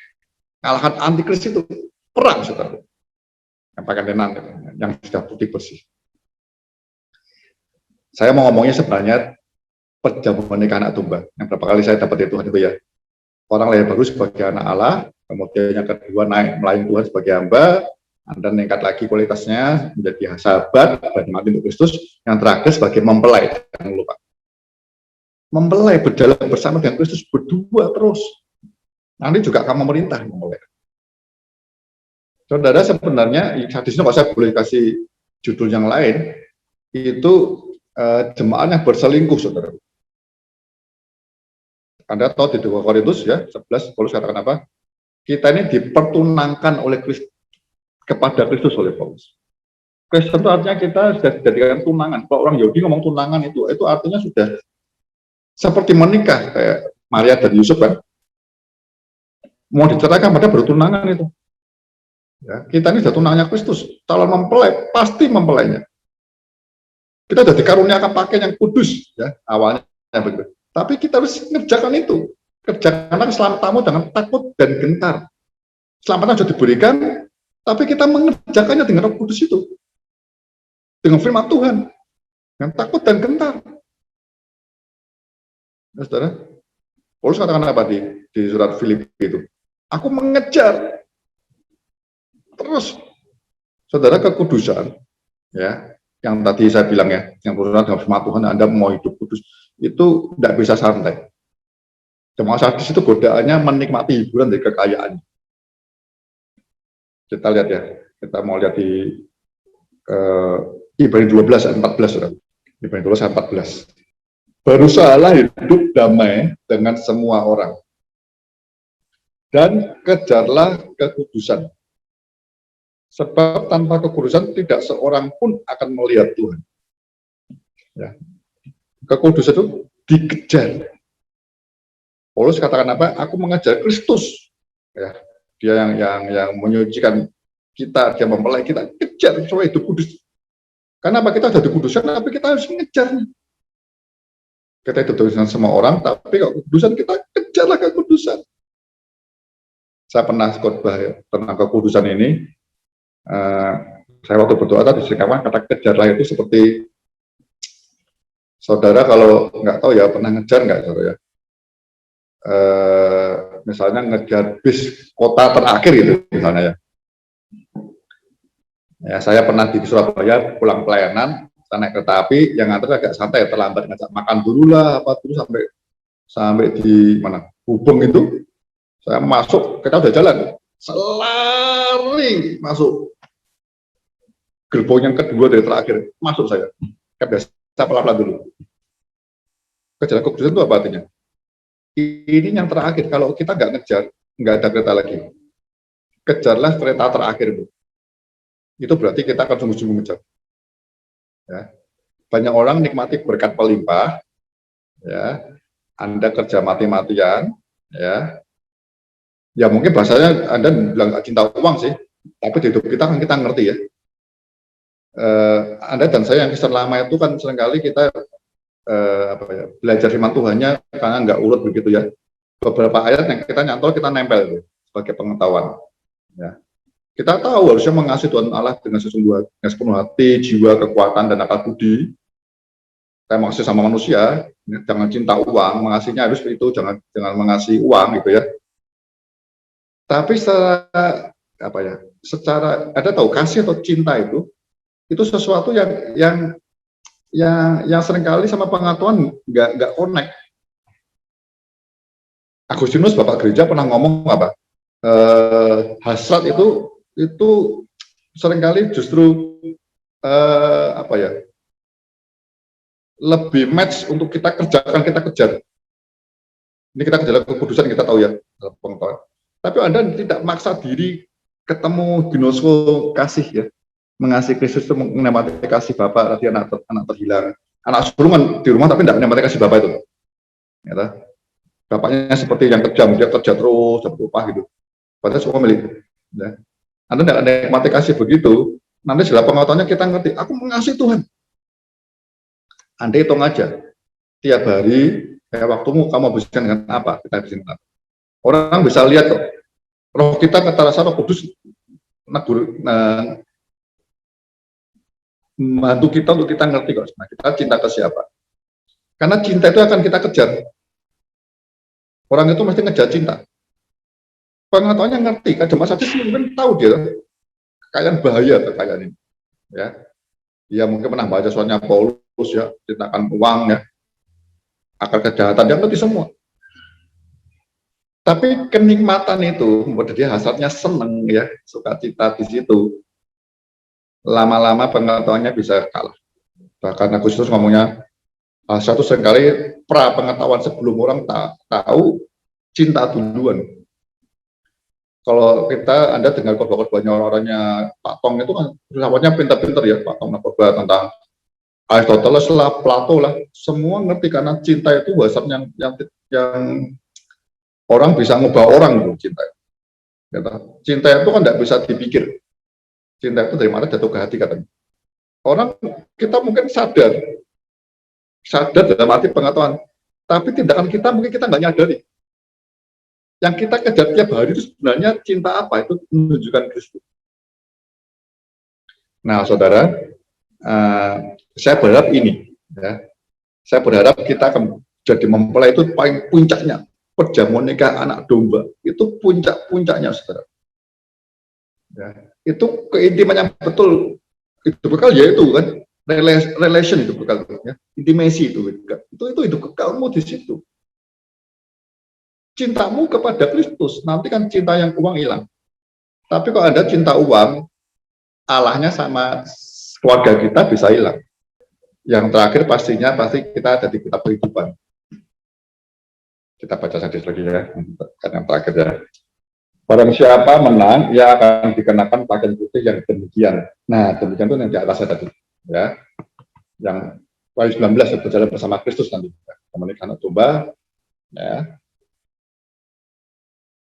kalahkan antikris itu, perang, saudara. Yang pakai lenan, yang sudah putih bersih. Saya mau ngomongnya sebenarnya perjamuan pernikahan anak domba. Yang berapa kali saya dapat dari Tuhan itu ya. Orang lahir baru sebagai anak Allah, kemudian yang kedua naik melayani Tuhan sebagai hamba, Anda meningkat lagi kualitasnya menjadi sahabat dan mati untuk Kristus. Yang terakhir sebagai mempelai, jangan lupa. Mempelai berjalan bersama dengan Kristus berdua terus. Nanti juga akan memerintah mempelai. Saudara, sebenarnya di sini kalau saya boleh kasih judul yang lain, itu jemaat yang berselingkuh, saudara. Anda tahu di 2 Korintus ya 11 Paulus katakan apa? Kita ini dipertunangkan oleh Kristus kepada Kristus oleh Paulus. Kristen itu artinya kita sudah dijadikan tunangan. Kalau orang Yahudi ngomong tunangan itu artinya sudah seperti menikah kayak Maria dan Yusuf kan. Mau diceraikan pada bertunangan itu. Ya, kita ini sudah tunangannya Kristus. Calon mempelai pasti mempelainya. Kita sudah dikaruniakan pakaian yang kudus, ya awalnya begitu. Tapi kita harus mengerjakan itu. Kerjakanlah keselamatanmu dengan takut dan gentar. Keselamatan sudah diberikan, tapi kita mengerjakannya dengan Roh Kudus itu, dengan firman Tuhan, dengan takut dan gentar. Ya, saudara, Paulus katakan apa di surat Filipi itu? Aku mengejar terus, saudara, kekudusan, ya, yang tadi saya bilang ya, yang berurusan dengan firman Tuhan, Anda mau hidup kudus, itu tidak bisa santai. Jemaat sadis itu godaannya menikmati hiburan dari kekayaan. Kita lihat ya, kita mau lihat di Ibrani 12 ayat 14, saudara. Ibrani 12 ayat 14. Berusahalah hidup damai dengan semua orang, dan kejarlah kekudusan. Sebab tanpa kekudusan tidak seorang pun akan melihat Tuhan. Ya. Kekudusan itu dikejar. Paulus katakan apa? Aku mengejar Kristus. Ya. Dia yang menyucikan kita, dia mempelai kita, kejar supaya hidup kudus. Karena apa? Kita sudah dikuduskan, tapi kita harus mengejarnya. Kita hidup dengan semua orang, tapi kalau kekudusan kita kejarlah kekudusan. Saya pernah khotbah ya, tentang kekudusan ini. Saya waktu berdoa tadi sekawan kata kejarlah itu seperti, saudara kalau nggak tahu ya, pernah ngejar nggak saudara ya? Misalnya ngejar bis kota terakhir gitu misalnya ya. Ya, saya pernah di Surabaya pulang pelayanan, saya naik kereta api, yang nganter agak santai, terlambat, ngajak makan dulu lah, apa dulu sampai di mana Hubung itu, saya masuk, kita udah jalan, selari masuk gerbong yang kedua dari terakhir, masuk saya, kayak biasa pelan-pelan dulu. Kejar kekudusan itu apa artinya? Ini yang terakhir, kalau kita nggak ngejar, nggak ada kereta lagi. Kejarlah kereta terakhir itu. Itu berarti kita akan sungguh-sungguh ngejar. Ya. Banyak orang nikmati berkat pelimpah, ya. Anda kerja mati-matian, ya. Ya mungkin bahasanya Anda bilang gak cinta uang sih, tapi di hidup kita kan kita ngerti ya. Anda dan saya yang Kristen lama itu kan seringkali kita belajar firman Tuhannya karena nggak urut begitu ya. Beberapa ayat yang kita nyantol, kita nempel itu sebagai pengetahuan. Ya. Kita tahu harusnya mengasihi Tuhan Allah dengan sepenuh hati, jiwa, kekuatan, dan akal budi. Kita mengasihi sama manusia, jangan cinta uang, mengasihinya harus itu, jangan mengasihi uang gitu ya. Tapi secara apa ya? Secara ada tahu kasih atau cinta itu sesuatu yang seringkali sama pengetahuan nggak connect. Agustinus Bapak Gereja pernah ngomong apa? Hasrat itu seringkali justru apa ya, lebih match untuk kita kerjakan, kita kejar. Ini kita kejar kekudusan, kita tahu ya pengetahuan. Tapi Anda tidak maksa diri ketemu ginosko kasih ya, mengasihi Kristus itu menemati kasih Bapak tadi anak terhilang, anak sulungan di rumah tapi tidak menemati kasih Bapak itu. Ya, bapaknya seperti yang kejam, dia kerja terus, dapat upah gitu. Padahal semua milik. Ya. Anda tidak menikmati kasih begitu, nanti dalam pengetahuannya kita ngerti, aku mengasihi Tuhan. Anda hitung aja, tiap hari, waktumu kamu habiskan dengan apa? Kita habiskan dengan apa? Orang bisa lihat kok, roh kita kata rasa roh kudus, membantu kita untuk kita ngerti kok, nah, kita cinta ke siapa? Karena cinta itu akan kita kejar. Orang itu mesti ngejar cinta. Pengetahuannya ngerti, kan jemaat sadis mungkin tahu dia kekayaan bahaya kekayaan ini. Ya, dia mungkin pernah baca soalnya Paulus ya, cintakan uang ya, akar kejahatan, dia ngerti semua. Tapi kenikmatan itu membuat dia hasratnya seneng ya, sukacita di situ. Lama-lama pengetahuannya bisa kalah. Bahkan Agustinus ngomongnya, satu seringkali pra pengetahuan sebelum orang tahu, cinta duluan. Kalau Anda dengar khotbah-khotbahnya orang-orangnya Pak Tong itu kan filsafatnya pintar-pintar ya, Pak Tong khotbah tentang Aristoteles lah, Plato lah, semua ngerti karena cinta itu hasrat yang orang bisa ngubah orang itu cinta. Cinta itu kan tidak bisa dipikir. Cinta itu dari mana jatuh ke hati katanya. Orang kita mungkin sadar dalam arti pengetahuan, tapi tindakan kita mungkin kita nggak nyadari. Yang kita kejar tiap hari itu sebenarnya cinta apa? Itu menunjukkan Kristus. Nah, saudara, saya berharap ini, ya, saya berharap kita jadi mempelai itu paling puncaknya. Perjamuan nikah anak domba itu puncaknya, saudara. Ya, itu keintiman yang betul hidup kekal ya itu kan, relation hidup kekal, ya, intimasi itu hidup kekalmu di situ. Cintamu kepada Kristus, nanti kan cinta yang uang hilang. Tapi kalau ada cinta uang, Allahnya sama keluarga kita bisa hilang. Yang terakhir pastinya kita ada di kitab kehidupan. Kita baca saja lagi ya, karena yang terakhir ya. Barang siapa menang, ia akan dikenakan pakaian putih yang demikian. Nah, demikian itu yang di atasnya tadi, ya. Yang Wahyu 19 berjalan bersama Kristus nanti, menikah anak domba. Ya.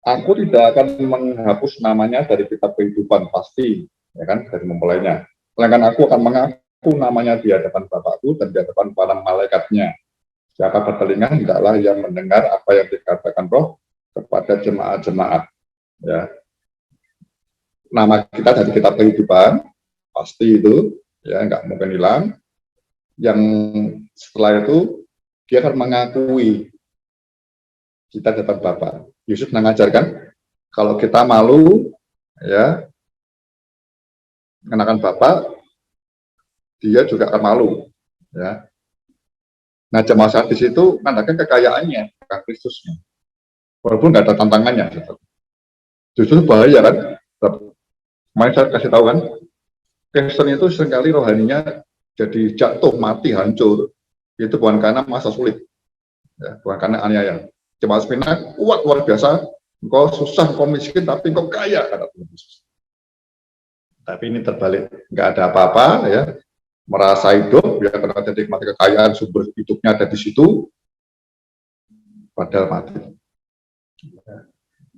Aku tidak akan menghapus namanya dari kitab kehidupan, pasti, ya kan, dari mempelainya. Melainkan aku akan mengaku namanya di hadapan Bapakku dan di hadapan para malaikatnya. Siapa bertelinga, hendaklah yang mendengar apa yang dikatakan Roh kepada jemaat-jemaat. Ya, nama kita dari kitab kehidupan pasti itu, ya, nggak mungkin hilang. Yang setelah itu dia akan mengakui kita di hadapan Bapa. Yesus mengajarkan kalau kita malu, ya, mengenakan Bapa, dia juga akan malu, ya. Nah, jemaat saat di situ menandakan kekayaannya, bukan Kristusnya, walaupun nggak ada tantangannya. Justru bahaya kan. Kemarin saya kasih tahu kan, Kristen itu seringkali rohaninya jadi jatuh, mati, hancur. Itu bukan karena masa sulit, ya, bukan karena aniaya. Jemaat Smyrna kuat luar biasa, engkau susah, engkau miskin, tapi engkau kaya, kata Tuhan Yesus. Tapi ini terbalik, nggak ada apa-apa, ya, merasa hidup, ya, karena ada nikmat kekayaan, sumber hidupnya ada di situ, padahal mati.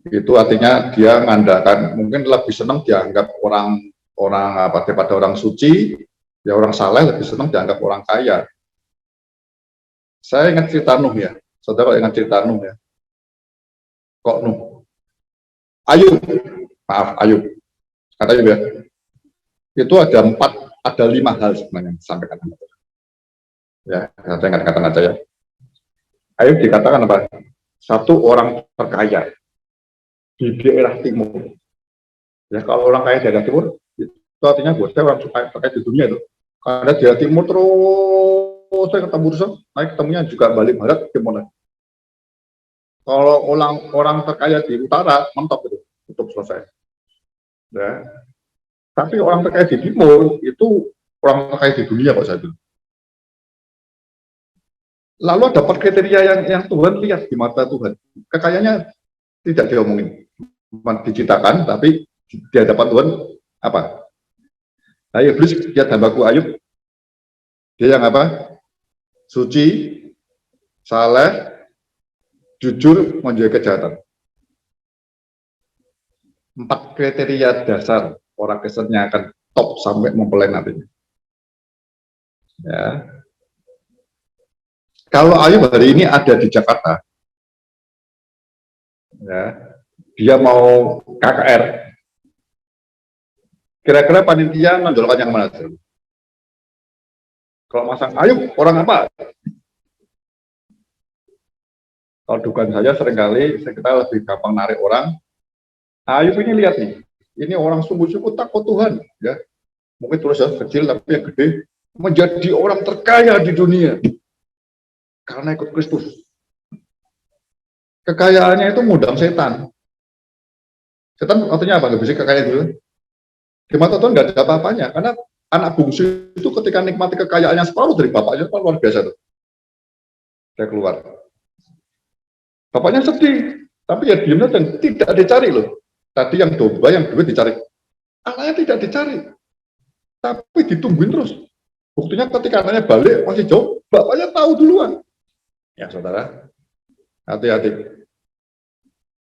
Itu artinya dia mengandalkan, mungkin lebih senang dianggap orang apa daripada orang suci, ya, orang saleh lebih senang dianggap orang kaya. Saya ingat cerita Nuh, ya, saudara ingat cerita Nuh, ya. Kok Nuh? Ayub, kata Ayub, ya. Itu ada 5 hal sebenarnya yang disampaikan. Ya, saya ingat-ingatan aja, ya. Ayub dikatakan apa? Satu orang terkaya di daerah timur. Ya, kalau orang kaya di daerah timur, itu artinya buat saya orang terkaya di dunia itu. Karena di daerah timur terus saya ketemu naik ketemunya juga balik barat timur. Kalau orang terkaya di utara, mentok itu, tutup selesai. Ya. Tapi orang terkaya di timur itu orang terkaya di dunia kok saya bilang. Lalu dapat kriteria yang Tuhan lihat di mata Tuhan. Kekayaannya tidak diomongin, diciptakan, tapi di hadapan Tuhan apa? Nah, iblis lihat hambaku Ayub, dia yang apa? Suci, saleh, jujur, menjauhi kejahatan. 4 kriteria dasar orang Kristen yang akan top sampai mempelai nantinya. Ya. Kalau Ayub hari ini ada di Jakarta, ya, dia mau KKR, kira-kira panitia menonjolkan yang mana? Kalau masang Ayub, orang apa? Kalau dugaan saya seringkali kita lebih gampang narik orang. Ayub ini lihat nih, ini orang sungguh-sungguh takut Tuhan, ya. Mungkin tulisnya kecil tapi yang gede, menjadi orang terkaya di dunia karena ikut Kristus. Kekayaannya itu ngundang setan. Setan artinya apa? Nggak bisa kekayaan dulu. Di mata Tuhan nggak ada apa-apanya, karena anak bungsu itu ketika nikmati kekayaannya separuh dari bapaknya, itu luar biasa tuh. Dia keluar. Bapaknya sedih, tapi ya diamnya dan tidak dicari loh. Tadi yang domba, yang duit dicari. Anaknya tidak dicari, tapi ditungguin terus. Buktinya ketika anaknya balik masih jauh, bapaknya tahu duluan. Ya saudara, hati-hati.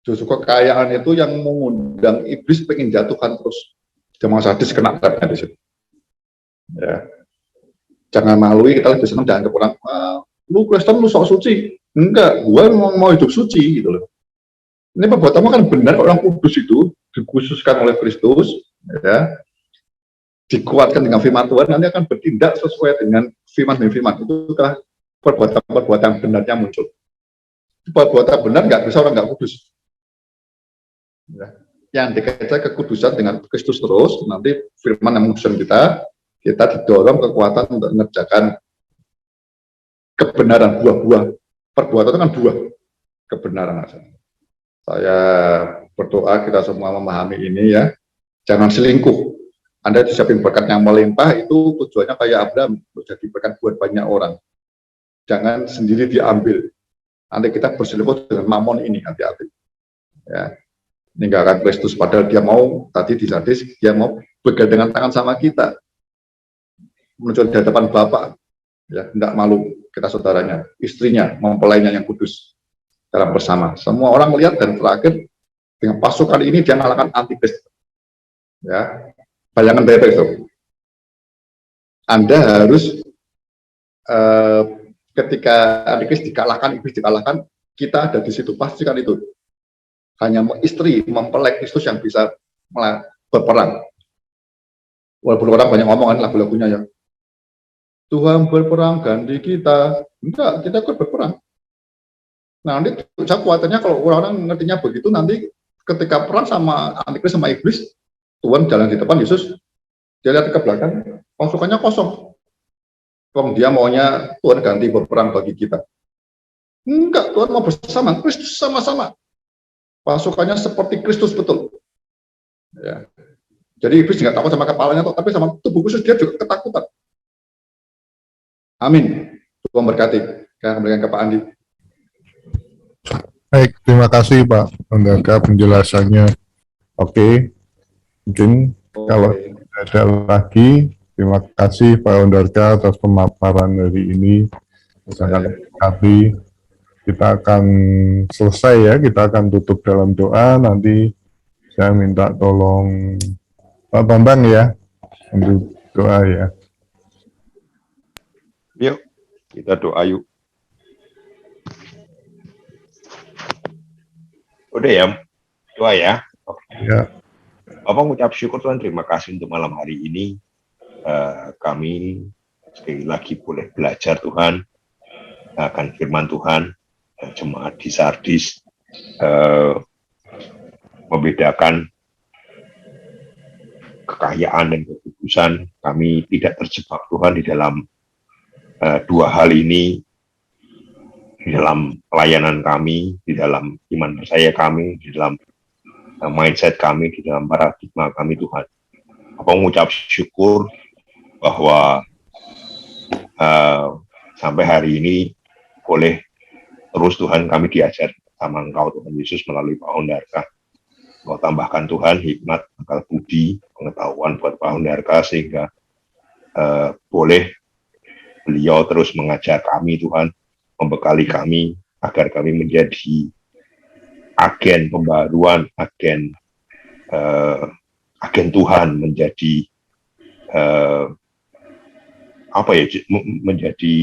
Justru kekayaan itu yang mengundang iblis pengen jatuhkan terus. Jemaah sadis kena trapnya di situ. Ya. Jangan malui, kita lebih senang dianggap orang, lu Kristen, lu sok suci. Enggak, gue mau hidup suci gitu loh. Ini perbuatanmu kan benar, orang kudus itu dikhususkan oleh Kristus, ya, dikuatkan dengan firman Tuhan, nanti akan bertindak sesuai dengan firman. Itu adalah perbuatan benarnya muncul. Perbuatan benar nggak bisa orang nggak kudus. Ya. Yang dikejar kekudusan dengan Kristus terus, nanti firman yang menguduskan kita didorong kekuatan untuk mengerjakan kebenaran, buah-buah. Perbuatan itu kan buah kebenaran. Saya berdoa kita semua memahami ini ya. Jangan selingkuh. Anda disiapin berkat yang melimpah itu tujuannya kayak Abraham, jadi berkat buat banyak orang. Jangan sendiri diambil. Nanti kita berselingkuh dengan mamon ini, hati-hati. Ya. Meninggalkan Kristus, padahal dia mau, tadi disadis, dia mau bergandengan tangan sama kita. Muncul di hadapan Bapak. Ya, tidak malu kita saudaranya, istrinya, mempelainya yang kudus. Dalam bersama. Semua orang melihat dan terakhir, dengan pasukan ini dia mengalahkan antikristus. Ya. Bayangan baik-baik itu. Anda harus ketika antikristus dikalahkan, iblis dikalahkan, kita ada di situ, pastikan itu. Hanya istri mempelai Kristus yang bisa berperang. Walaupun orang banyak ngomongan lagu-lagunya ya. Tuhan berperang ganti kita. Enggak, kita ikut berperang. Nah, nanti saya khawatirnya kalau orang-orang ngertinya begitu, nanti ketika perang sama antikristus sama iblis, Tuhan jalan di depan Yesus, dia lihat ke belakang, pasukannya kosong. Kalau dia maunya Tuhan ganti berperang bagi kita. Enggak, Tuhan mau bersama, Kristus sama-sama. Pasukannya seperti Kristus betul. Ya. Jadi iblis nggak takut sama kepalanya, tapi sama tubuh khusus dia juga ketakutan. Amin. Tuhan berkati. Saya kembalikan ke Pak Andi. Baik, terima kasih Pak Ondaka penjelasannya. Oke, mungkin kalau tidak ada lagi, terima kasih Pak Ondaka atas pemaparan hari ini. Sangat berkati. Kita akan selesai ya, kita akan tutup dalam doa. Nanti saya minta tolong Pak Bambang ya, untuk doa ya. Yuk, kita doa yuk. Udah ya, doa ya. Ya. Bapak mengucap syukur Tuhan, terima kasih untuk malam hari ini. Kami sekali lagi boleh belajar Tuhan, akan firman Tuhan. Jemaat di Sardis membedakan kekayaan dan kekudusan. Kami tidak terjebak Tuhan di dalam dua hal ini, di dalam pelayanan kami, di dalam iman percaya kami, di dalam mindset kami, di dalam paradigma kami Tuhan. Apa mengucap syukur bahwa sampai hari ini boleh terus Tuhan kami diajar sama Engkau Tuhan Yesus melalui Pak Ondaka. Engkau tambahkan Tuhan hikmat, akal budi, pengetahuan buat Pak Ondaka sehingga boleh beliau terus mengajar kami Tuhan, membekali kami agar kami menjadi agen pembaruan, agen Tuhan, menjadi menjadi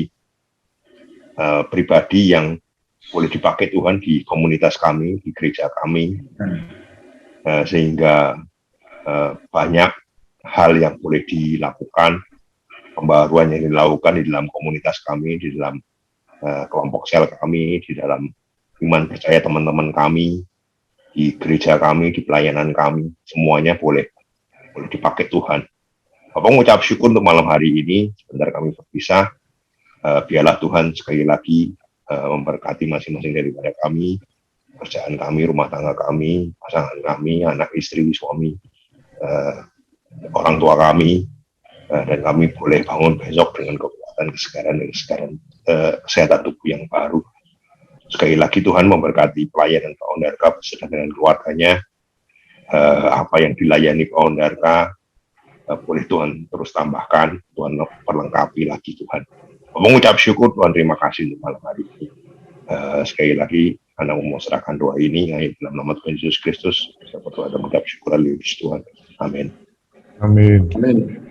pribadi yang boleh dipakai Tuhan di komunitas kami, di gereja kami, sehingga banyak hal yang boleh dilakukan, pembaruan yang dilakukan di dalam komunitas kami, di dalam kelompok sel kami, di dalam iman percaya teman-teman kami, di gereja kami, di pelayanan kami, semuanya boleh dipakai Tuhan. Bapak mengucap syukur untuk malam hari ini, sebentar kami berpisah, biarlah Tuhan sekali lagi memberkati masing-masing daripada kami, pekerjaan kami, rumah tangga kami, pasangan kami, anak istri, suami, orang tua kami, dan kami boleh bangun besok dengan kekuatan kesegaran kesehatan tubuh yang baru. Sekali lagi Tuhan memberkati pelayanan Pak Ondaka beserta dengan keluarganya, apa yang dilayani Pak Ondaka boleh Tuhan terus tambahkan, Tuhan perlengkapi lagi Tuhan. Mengucap syukur Tuhan, terima kasih untuk malam hari ini. Sekali lagi, Anda mau serahkan doa ini dalam nama Tuhan Yesus Kristus. Saya berdoa dan mengucap syukur, haleluya Tuhan. Amin. Amin. Amin.